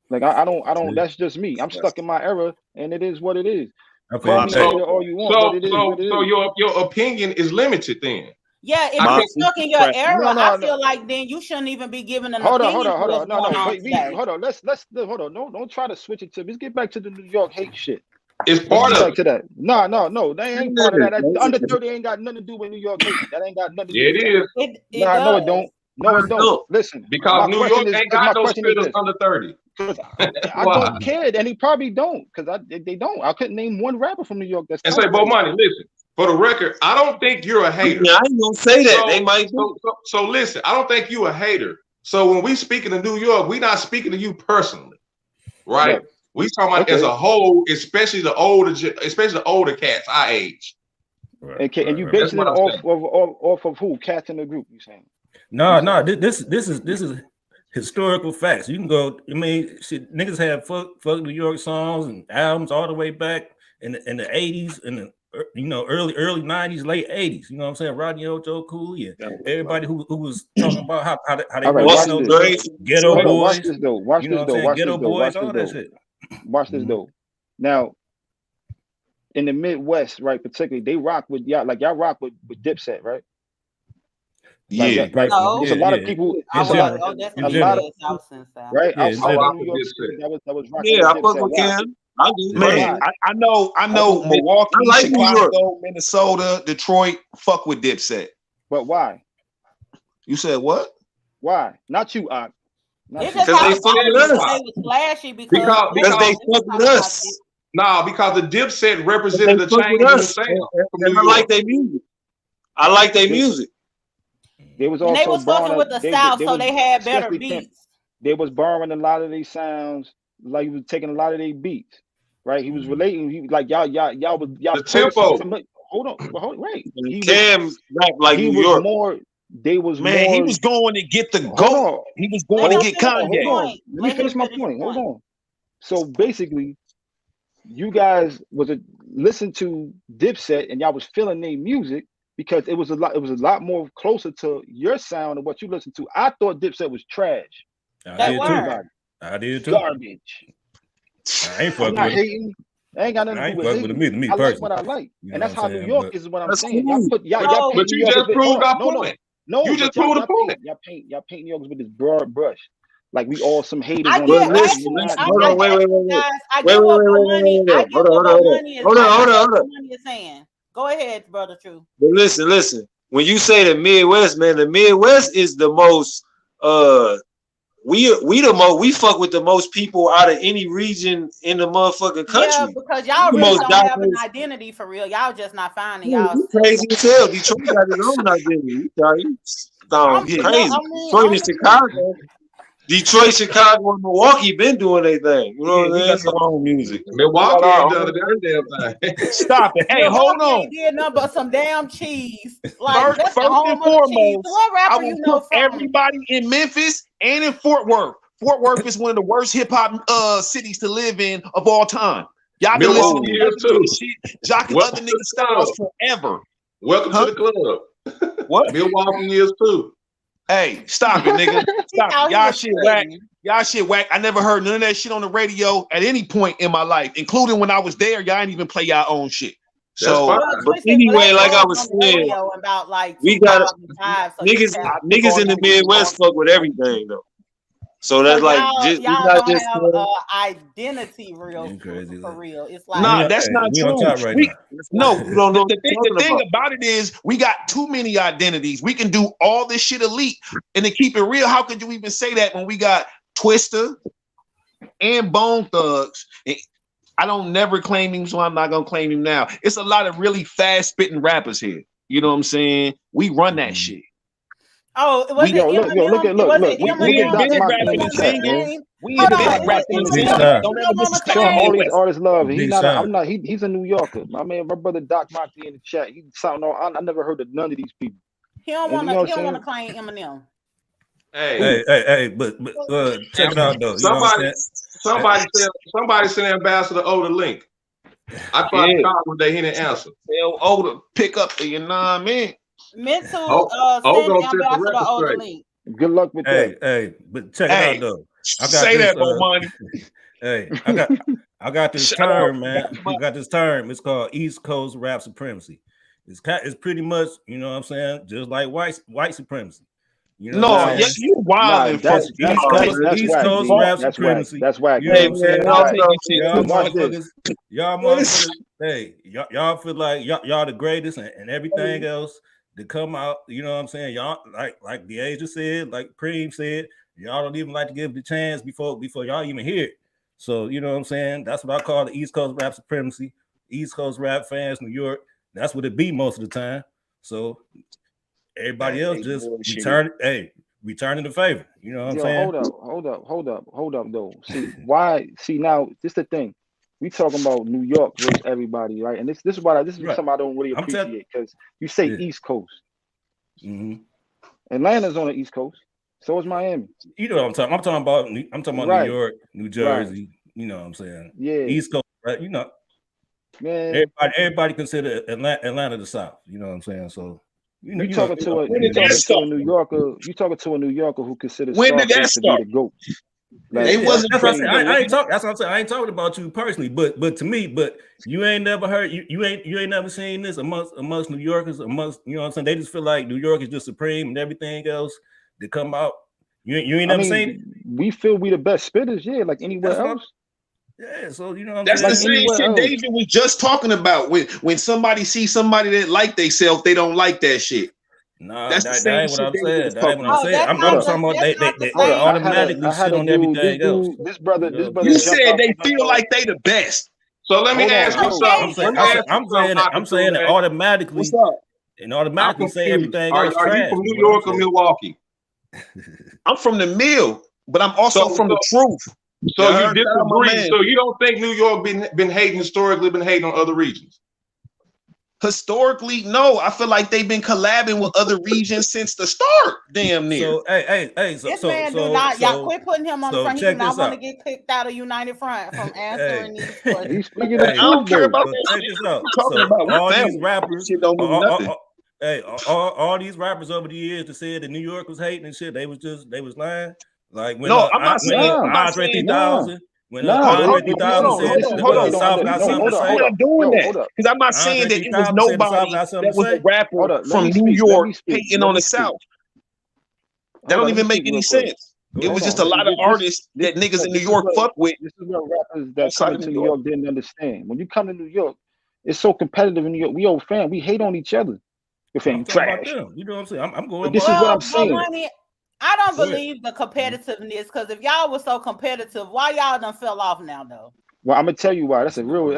S6: Like I don't. That's just me. I'm stuck in my era, and it is what it is.
S4: Okay. So your opinion is limited then.
S3: Yeah, if
S4: I
S3: you're
S4: can't-
S3: stuck in your
S7: Right.
S3: era,
S6: No,
S3: I
S6: no.
S3: feel like then you shouldn't even be giving an
S6: Hold on,
S3: opinion
S6: hold
S3: to
S6: on.
S3: what's
S6: No,
S3: going
S6: no.
S3: on
S6: Wait,
S3: today.
S6: hold on. Let's hold on. Don't try to switch it to. Let's get back to the New York hate shit.
S4: It's
S6: Let's
S4: part
S6: get
S4: of
S6: back
S4: it.
S6: to that. No. They ain't part of that. That under 30 ain't got nothing to do with New York hate. That ain't got nothing to do
S4: Yeah,
S6: with
S4: it
S6: that.
S4: is.
S3: It
S6: Nah, no, it
S3: does.
S6: don't. No, it don't. Listen,
S4: Because New York ain't got
S6: my
S4: no
S6: question is
S4: spitters
S6: this.
S4: under 30.
S6: Because I
S4: Why?
S6: don't care, and he probably don't, because they don't. I couldn't name one rapper from New York that's
S4: And say,
S6: tight.
S4: Bomani, listen, for the record, I don't think you're a hater.
S7: Yeah, I ain't gonna say that. They might be.
S4: So listen, I don't think you a hater. So when we speaking to New York, we not speaking to you personally, right?
S6: Right.
S4: We talking about as a whole, especially the older cats our age.
S6: And you basing it off of who? Cats in the group, you saying?
S5: No. This is historical facts. You can go. I mean, shit, niggas have fuck New York songs and albums all the way back in the 80s and the early 90s, late 80s. You know what I'm saying? Rodney Ojo Cooley and everybody who was talking about how they
S6: All right,
S5: were,
S6: watch this.
S5: ghetto
S6: Hold on,
S5: boys.
S6: watch this though. Watch this though. Watch
S5: Ghetto
S6: this though.
S5: boys,
S6: Watch
S5: all
S6: this
S5: that shit.
S6: Watch this though. Now, in the Midwest, right, particularly, they rock with y'all, like y'all rock with Dipset, right?
S9: Yeah.
S6: Like,
S3: No.
S6: there's a lot of people.
S3: I
S6: There's
S3: was that's
S6: a lot of
S3: South and South.
S6: right
S5: Yeah,
S6: outside
S4: I
S6: of New York City that was rocking
S7: Yeah, I
S6: with
S7: fuck
S6: Dipset.
S7: with
S6: Why?
S7: Cam. I do.
S9: Man, I know Milwaukee,
S7: I like New York.
S9: Chicago, Minnesota, Detroit, fuck with Dipset.
S6: But why?
S9: You said what?
S6: Why? Not you, Ak. Not
S3: It's
S6: you.
S3: just
S7: Because
S3: how
S7: they
S3: the
S7: fuck with
S3: Saturday
S7: us.
S3: they was flashy
S7: Because they fuck with us.
S4: Nah, because the Dipset
S7: They
S4: represented the
S7: fuck
S4: change
S7: with
S4: in the
S7: us.
S4: sound from
S7: And
S4: New
S7: I
S4: York.
S7: like their music. I like their music.
S6: They was
S3: And
S6: also
S3: they was fucking with the South, so they had better beats.
S6: They was borrowing a lot of these sounds, like he was taking a lot of their beats, right? He was relating. He like y'all
S4: The tempo.
S6: Hold on, right?
S7: Cam rap like New York.
S6: They was
S9: Man,
S6: more.
S9: he was going to get the
S6: Hold
S9: GOAT.
S6: on.
S9: He was going to get Kanye.
S6: Hold on. Let me finish my point. Hold on. So basically, you guys listen to Dipset and y'all was feeling their music because it was a lot more closer to your sound than what you listened to. I thought Dipset was trash.
S5: I did too.
S6: Garbage.
S5: I ain't fucking with
S6: hating. I ain't got nothing to do with hating.
S5: me
S6: I like
S5: personally.
S6: what I like,
S5: You
S6: and
S5: know
S6: that's
S5: what
S6: how
S5: I'm
S6: New York
S5: saying?
S6: is. What I'm
S7: That's
S6: saying.
S7: cool.
S6: Y'all
S4: But you just proved our point.
S6: No,
S4: you just
S6: but
S4: proved the point.
S6: Y'all paint New York with this broad brush, like we all some haters.
S3: I
S6: on
S3: get
S6: this.
S3: actually.
S7: Hold on, wait.
S3: I get what Bomani is.
S7: Hold on.
S3: Bomani is saying. Go ahead, brother. True.
S7: But listen. When you say the Midwest, man, the Midwest is the most we fuck with the most people out of any region in the motherfucking country.
S3: Yeah, because y'all really don't have an identity for real. Y'all just not finding y'all.
S7: Crazy as hell. Detroit got its own identity. Crazy. Detroit and Chicago. Detroit, Chicago, and Milwaukee been doing their thing. You know what I'm saying?
S9: We got their own music.
S4: Milwaukee ain't done a damn thing.
S9: Stop it. Hey, hold on.
S3: Did nothing but some damn cheese. Like
S9: First and foremost,
S3: what rapper
S9: I will put everybody in Memphis and in Fort Worth. Fort Worth is one of the worst hip hop cities to live in of all time. Y'all been listening to other shit, jocking other niggas' styles forever.
S4: Welcome to the club.
S9: What?
S4: Milwaukee is too.
S9: Hey, stop it, nigga. Stop it. Y'all shit whack. Y'all shit whack. I never heard none of that shit on the radio at any point in my life, including when I was there. Y'all ain't even play y'all own shit. So,
S7: but anyway, like I was saying,
S3: about like
S7: we got niggas in the Midwest fuck with everything though. So that's like
S3: y'all don't have identity for real. It's like
S9: nah, that's not true. No,
S7: you don't know.
S9: The thing about it is we got too many identities. We can do all this shit elite, and to keep it real, how could you even say that when we got Twista and Bone Thugs? I don't never claim him, so I'm not gonna claim him now. It's a lot of really fast spitting rappers here. You know what I'm saying? We run that shit.
S3: Oh, it was
S9: look. We ain't been rapping and singing. We ain't been rapping and singing. Don't ever disrespect
S6: all these artists love. He's not. I'm not. He's a New Yorker. My brother Doc Moxie in the chat. He sound. I never heard of none of these people.
S3: He don't want to claim Eminem.
S5: Hey, but check it out though.
S4: Somebody sent Ambassador O the link. I tried to call him today. He didn't answer.
S9: Tell O to pick up the, you know what I mean?
S3: Meant to send Ambassador O the link.
S6: Good luck with that.
S5: Hey, but check it out though. I got
S9: say that, Bomani.
S5: Hey, I got this term, man. I got this term. It's called East Coast rap supremacy. it's pretty much, you know what I'm saying, just like white supremacy. You know
S9: No,
S5: what I'm
S9: yeah,
S5: saying?
S9: you wild and
S6: that's
S5: East Coast
S6: whack,
S5: rap
S6: that's whack.
S5: supremacy.
S6: That's whack.
S5: You know what I'm saying?
S9: Y'all take your shit
S5: Y'all
S9: too far.
S5: motherfuckers, hey, y'all feel like y'all the greatest and everything else to come out, you know what I'm saying? Y'all like the Asia said, like Preem said, y'all don't even like to give the chance before y'all even hear it. So you know what I'm saying? That's what I call the East Coast rap supremacy. East Coast rap fans, New York. That's what it be most of the time. So everybody else just returning the favor. You know what I'm saying?
S6: Hold up though. See now, this is the thing. We talking about New York versus everybody, right? And this is something I don't really appreciate, because you say East Coast.
S5: Mm-hmm.
S6: Atlanta's on the East Coast. So is Miami.
S5: You know what I'm talking. I'm talking about New York, New Jersey. Right. You know what I'm saying?
S6: Yeah.
S5: East Coast, right? You know,
S6: man.
S5: Everybody consider Atlanta the South. You know what I'm saying? So
S6: you talking to a New Yorker. You talking to a New Yorker who considers Scarface to be the GOAT.
S9: Like, it wasn't.
S5: That's what I ain't talking. That's what I'm saying. I ain't talking about you personally, but to me, you ain't never heard. You ain't never seen this amongst New Yorkers. You know what I'm saying? They just feel like New York is just supreme and everything else to come out. You ain't never seen it.
S6: We feel we the best spitters, like anywhere else.
S5: Yeah, so you know what I'm
S9: that's
S5: saying?
S9: The same shit else. David was just talking about. When somebody sees somebody that like themselves, they don't like that shit.
S5: Nah, that's the same shit. That ain't what I'm saying. I'm talking about they automatically shit on everything else.
S6: This brother.
S9: You said they feel like they the best.
S4: So let me ask you something.
S5: I'm saying it automatically.
S9: What's up?
S5: And automatically say everything else.
S4: Are you from New York or Milwaukee?
S9: I'm from the mill, but I'm also from the truth.
S4: So you disagree. So you don't think New York been hating historically, been hating on other regions?
S9: Historically, no. I feel like they've been collabing with other regions since the start. Damn near.
S5: So hey.
S3: This man do not. Y'all quit putting him on the front. He do not want to get kicked out of United Front from answering these questions.
S6: He's speaking the truth.
S9: I don't care about
S5: that. Check this out.
S9: Talking about
S5: all these rappers.
S9: Shit don't mean nothing.
S5: All these rappers over the years that said that New York was hating and shit, they was lying. Like when
S9: I'm not saying
S5: Andre 3000. When Andre 3000 said the South got something to say.
S9: I'm not doing that, because I'm not saying that it was nobody that was a rapper from New York hating on the South. That don't even make any sense. It was just a lot of artists that niggas in New York fuck with.
S6: This is what rappers that come to New York didn't understand. When you come to New York, it's so competitive in New York. We old fam. We hate on each other. We're saying trash.
S5: You know what I'm saying? I'm going.
S6: This is what I'm saying.
S3: I don't believe the competitiveness, because if y'all were so competitive, why y'all done fell off now though?
S6: Well, I'm gonna tell you why. That's a real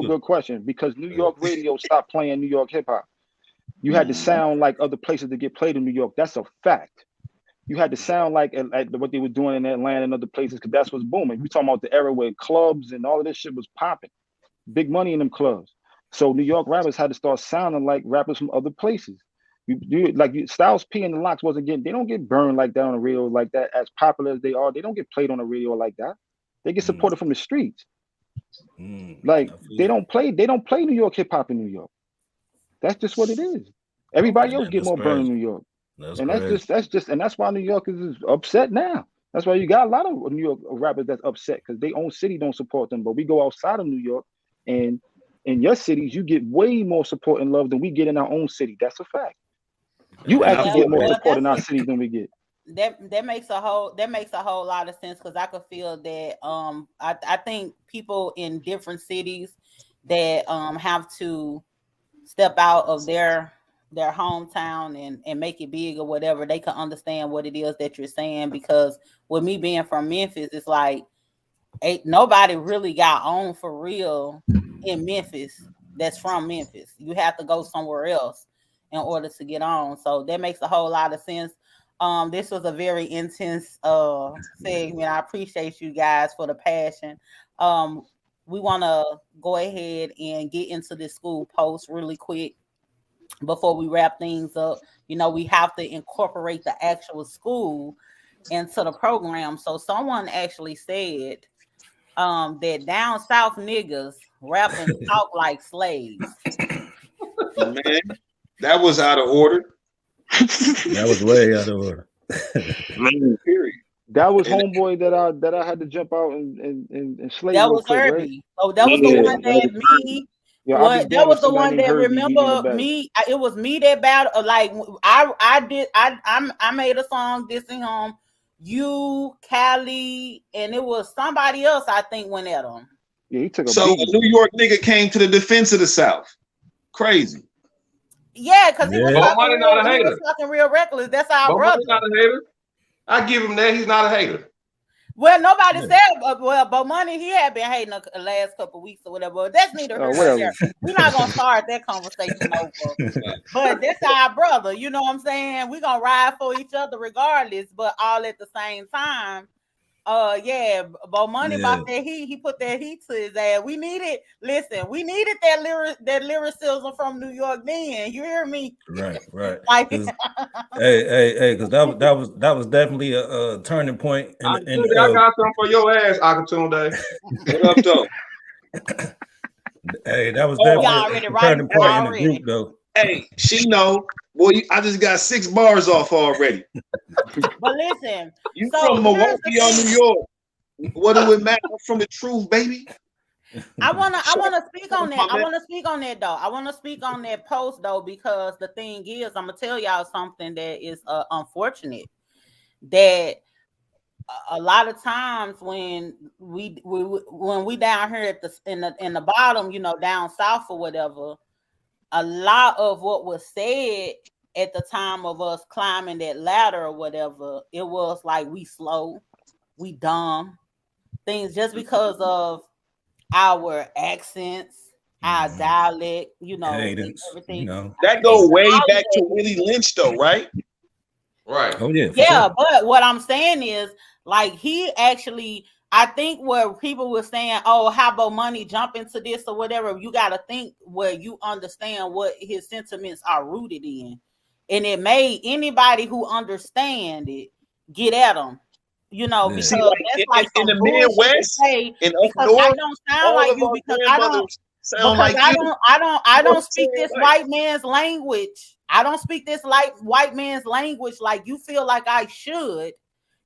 S6: good question. Because New York radio stopped playing New York hip hop. You had to sound like other places to get played in New York. That's a fact. You had to sound like what they were doing in Atlanta and other places, because that's what's booming. We talking about the era where clubs and all of this shit was popping, big money in them clubs. So New York rappers had to start sounding like rappers from other places. Styles P and the Locks they don't get burned like that on the radio like that. As popular as they are, they don't get played on the radio like that. They get supported from the streets. They don't play New York hip hop in New York. That's just what it is. Everybody else get more burned in New York. That's why New Yorkers is upset now. That's why you got a lot of New York rappers that's upset, because their own city don't support them. But we go outside of New York, and in your cities, you get way more support and love than we get in our own city. That's a fact. You actually get more support in our cities than we get.
S3: That makes a whole lot of sense, because I could feel that I think people in different cities that have to step out of their hometown and make it big or whatever, they can understand what it is that you're saying. Because with me being from Memphis, it's like nobody really got on for real in Memphis that's from Memphis. You have to go somewhere else in order to get on. So that makes a whole lot of sense. This was a very intense segment. I appreciate you guys for the passion. We want to go ahead and get into this school post really quick before we wrap things up. You know, we have to incorporate the actual school into the program. So someone actually said that down south niggas rap and talk like slaves.
S9: Man, that was out of order.
S5: That was way out of order.
S9: Man, period.
S6: That was homeboy that I had to jump out and slay.
S3: That was Herbie. Right? So that was the one that
S6: Yeah, I'll
S3: Well,
S6: be
S3: that
S6: damned if
S3: was the
S6: somebody
S3: one
S6: named
S3: that
S6: Herbie beat me in the
S3: remember
S6: battle.
S3: me. It was me that battled. Like I made a song dissing him, you, Cali, and it was somebody else I think went at him.
S6: Yeah, he took a
S9: So a
S6: beating.
S9: New York nigga came to the defense of the South. Crazy.
S3: Yeah, because he was talking
S4: Bomani not a
S3: real. He was
S4: hater.
S3: talking real reckless. That's our brother.
S4: Bomani not a hater. I give him that. He's not a hater.
S3: Well, nobody said, but money he had been hating the last couple of weeks or whatever. But that's neither here nor there. We're not gonna start that conversation over. But that's our brother. You know what I'm saying? We're gonna ride for each other regardless, but all at the same time. Yeah, Bomani about that he put that heat to his ass. We needed that lyricism from New York then. You hear me?
S5: Right.
S3: Like,
S5: hey, because that was definitely a turning point.
S4: I got something for your ass, Akatunde. What up, though?
S5: Hey, that was definitely a turning point in the group, though.
S9: Hey, she know. Boy, I just got 6 bars off already.
S3: But listen,
S9: you from Milwaukee or New York? What do it matter? I'm from the truth, baby.
S3: I wanna speak on that. I want to speak on that though. I want to speak on that post though, because the thing is, I'm gonna tell y'all something that is unfortunate. That a lot of times when we down here at in the bottom, you know, down south or whatever, a lot of what was said at the time of us climbing that ladder or whatever, it was like we slow, we dumb, things just because of our accents, our dialect, you know, everything.
S5: You know.
S9: That go way back to Willie Lynch, though, right?
S4: Right.
S5: Oh yeah.
S3: Yeah, but what I'm saying is, like, he actually, I think where people were saying, "Oh, how about money jump into this or whatever?" You got to think where you understand what his sentiments are rooted in, and it made anybody who understand it get at him. You know, because
S9: see, like,
S3: that's like
S9: in the
S3: Midwest,
S9: in
S3: because
S9: north,
S3: I don't sound like you, because I don't speak this white man's language. I don't speak this white man's language like you feel like I should.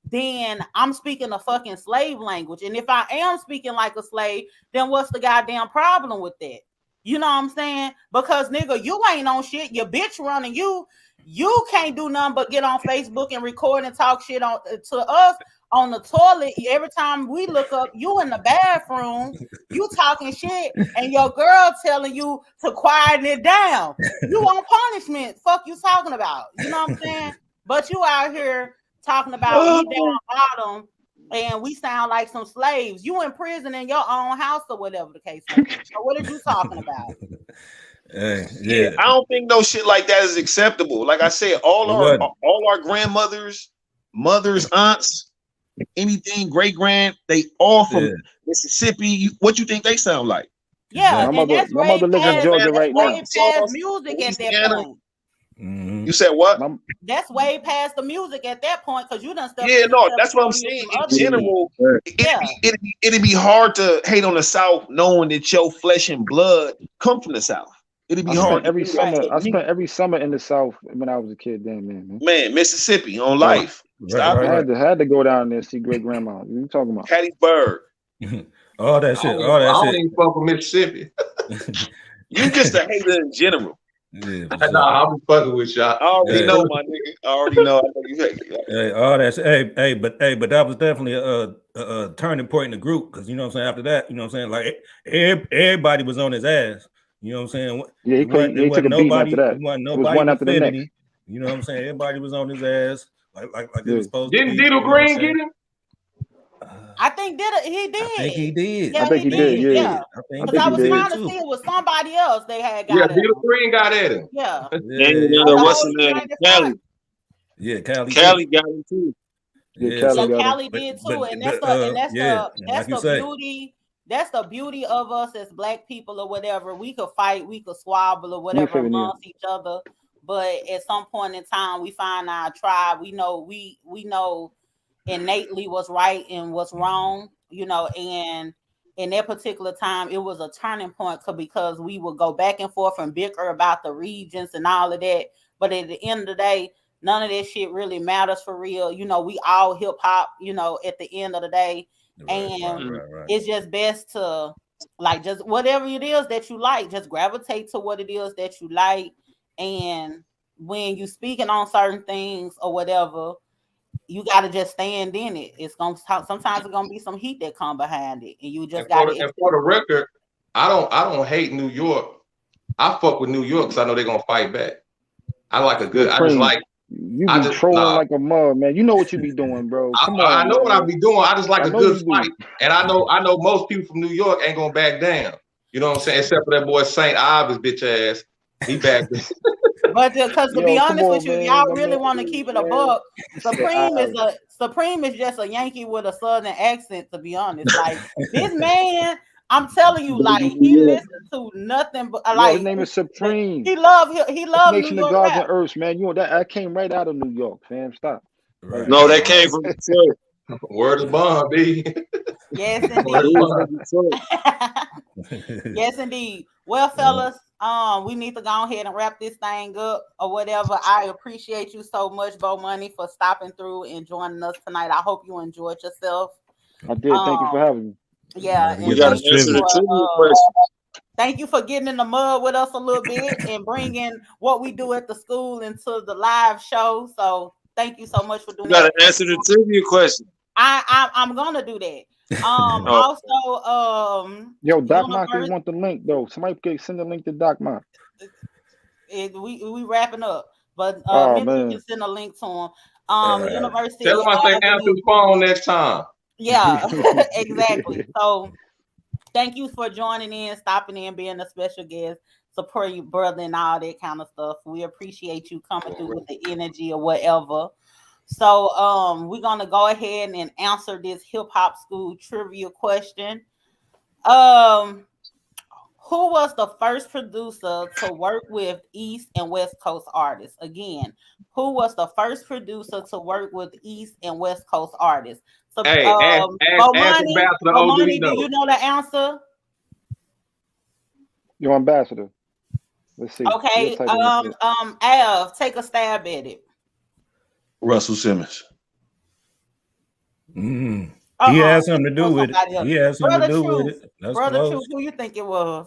S3: Then I'm speaking a fucking slave language. And if I am speaking like a slave, then what's the goddamn problem with that? You know what I'm saying? Because nigga, you ain't on shit. Your bitch running you. You can't do nothing but get on Facebook and record and talk shit on to us on the toilet. Every time we look up, you in the bathroom, you talking shit, and your girl telling you to quieten it down. You on punishment. Fuck you talking about. You know what I'm saying? But you out here talking about we down bottom and we sound like some slaves. You in prison in your own house or whatever the case may be. So what are you talking about?
S9: Yeah, I don't think no shit like that is acceptable. Like I said, all our grandmothers, mothers, aunts, anything great grand, they all from Mississippi. What you think they sound like?
S3: Yeah,
S6: my mother lives in Georgia right now.
S3: Past music at that point.
S9: You said what?
S3: That's way past the music at that point, because you done stuff.
S9: Yeah, no, that's what I'm saying. In general, it'd be hard to hate on the South knowing that your flesh and blood come from the South. It'd be hard.
S6: I spent every summer in the South when I was a kid. Man,
S9: Mississippi on life.
S6: I had to go down there and see great grandma. What you talking about?
S9: Hattiesburg.
S5: All that shit.
S4: I don't even fuck with Mississippi.
S9: You just a hater in general.
S5: Yeah,
S4: I'm fucking with y'all.
S9: I already know, my nigga. I already know. I know you hate it.
S5: Hey, all that shit. But that was definitely a turning point in the group, because you know what I'm saying. After that, you know what I'm saying, like everybody was on his ass. You know what I'm saying?
S6: Yeah, he took a beating after that.
S5: It wasn't nobody.
S6: It was one after the next.
S5: You know what I'm saying? Everybody was on his ass, like it was supposed to be.
S4: Didn't Diddle Green get him?
S3: I think he did.
S5: I think he did.
S3: Yeah,
S6: I think he did. Yeah.
S3: Because I was trying to see it was somebody else they had got.
S4: Yeah, Diddle Green got at him.
S3: Yeah.
S7: What's his name? Cali.
S5: Yeah, Cali.
S7: Cali got him too.
S6: Yeah,
S3: Cali did too, and that's the beauty. That's the beauty of us as Black people or whatever. We could fight, we could squabble or whatever amongst each other, but at some point in time, we find our tribe. We know innately what's right and what's wrong, you know. And in that particular time, it was a turning point because we would go back and forth and bicker about the regions and all of that. But at the end of the day, none of that shit really matters for real. You know, we all hip hop, you know, at the end of the day. Right. It's just best to Like just whatever it is that you like, just gravitate to what it is that you like. And when you speaking on certain things or whatever, you gotta just stand in it. It's gonna sometimes it's gonna be some heat that come behind it, and you just gotta.
S4: And for the record, I don't hate New York. I fuck with New York because I know they're gonna fight back. I like a good. I just like.
S6: You be trolling like a mud, man. You know what you be doing, bro. Come on.
S4: I know what I be doing. I just like a good fight,
S6: do.
S4: and I know most people from New York ain't gonna back down. You know what I'm saying? Except for that boy Saint Ives bitch ass. He backed.
S3: But because to be honest with you, if y'all really want to keep it a buck, Supreme is just a Yankee with a southern accent. To be honest, like this man, I'm telling you, like he listens to nothing but like
S6: his name is Supreme.
S3: He love
S6: Nation of Gods and Earths, man. You know that came right out of New York, fam. Stop.
S7: Right. No, that came from Detroit.
S4: Word of bond, B.
S3: Yes, indeed. Yes, indeed. Well, fellas, we need to go ahead and wrap this thing up or whatever. I appreciate you so much, Bomani, for stopping through and joining us tonight. I hope you enjoyed yourself.
S6: I did. Thank you for having me.
S3: Yeah,
S7: we got to answer the trivia question.
S3: Thank you for getting in the mud with us a little bit and bringing what we do at the school into the live show. So thank you so much for doing that.
S7: You got to answer the trivia question.
S3: I'm gonna do that. Also,
S6: yo, Doc Mark, you want the link though? Somebody can send the link to Doc Mark.
S3: We wrapping up, but you can send a link to him. University.
S4: Tell him I say answer his phone next time.
S3: Yeah, exactly. So thank you for joining in, stopping in, being a special guest, support your brother and all that kind of stuff. We appreciate you coming through with the energy or whatever. So we're gonna go ahead and answer this hip hop school trivia question. Who was the first producer to work with East and West Coast artists? Again, who was the first producer to work with East and West Coast artists? So, Bomani, do you know the answer?
S6: Your ambassador. Let's see.
S3: Okay. Av, take a stab at it.
S9: Russell Simmons.
S5: He has something to do with it. He has something to do with it.
S3: Brother Truth, who you think it was?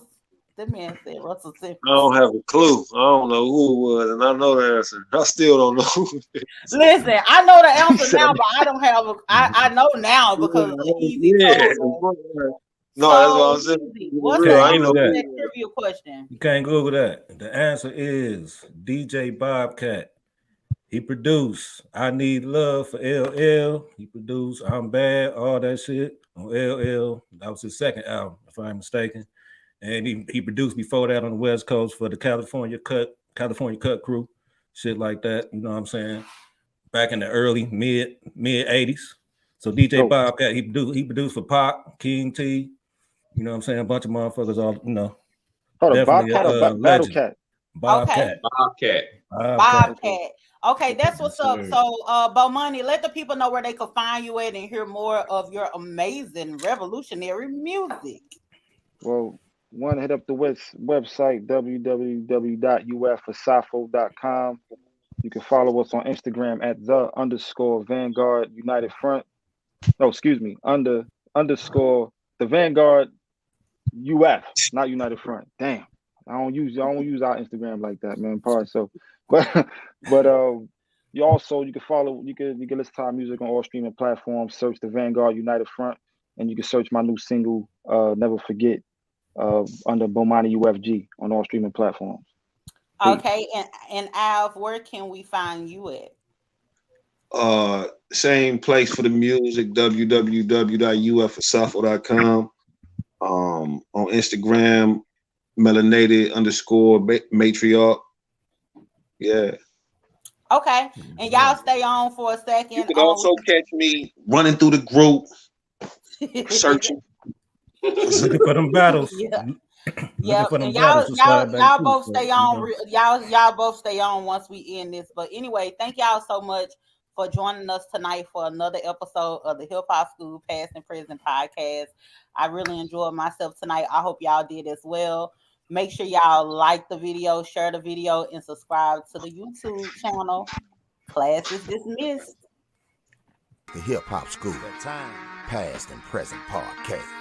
S3: That man said Russell Simmons.
S7: I don't have a clue. I don't know who it was, and I know the answer. I still don't know who it is.
S3: Listen, I know the answer now, but I don't have I know now because of the easy.
S7: No, that's what I'm saying.
S3: What's the trivia question?
S5: You can't Google that. The answer is DJ Bobcat. He produced I Need Love for LL. He produced I'm Bad, all that shit on LL. That was his second album, if I'm mistaken. And he produced before that on the West Coast for the California Cut crew, shit like that. You know what I'm saying? Back in the early mid 80s. So DJ Bobcat, he produced for Pac, King T. You know what I'm saying? A bunch of motherfuckers all, you know.
S6: Bobcat or Battlecat?
S3: Bobcat. Okay, that's what's up. So, Bomani, let the people know where they can find you at and hear more of your amazing revolutionary music.
S6: Well, one, hit up the website, www.ufasafo.com. You can follow us on Instagram at _Vanguard United Front. No, excuse me, _the Vanguard UF, not United Front. Damn, I don't use our Instagram like that, man. Pardon. So, but you can follow, you can listen to our music on all streaming platforms. Search the Vanguard United Front, and you can search my new single, Never Forget, under Bomani UFG on all streaming platforms.
S3: Okay, and Alf, where can we find you at?
S9: Same place for the music, www.ufasafo.com. On Instagram, melanated _matriarch. Yeah.
S3: Okay, and y'all stay on for a second.
S9: You can also catch me running through the group, searching.
S5: Looking for them battles.
S3: Yeah, and y'all both stay on. Y'all both stay on once we end this. But anyway, thank y'all so much for joining us tonight for another episode of the Hip Hop School Past and Present podcast. I really enjoyed myself tonight. I hope y'all did as well. Make sure y'all like the video, share the video, and subscribe to the YouTube channel. Class is dismissed.
S2: The Hip Hop School Past and Present podcast.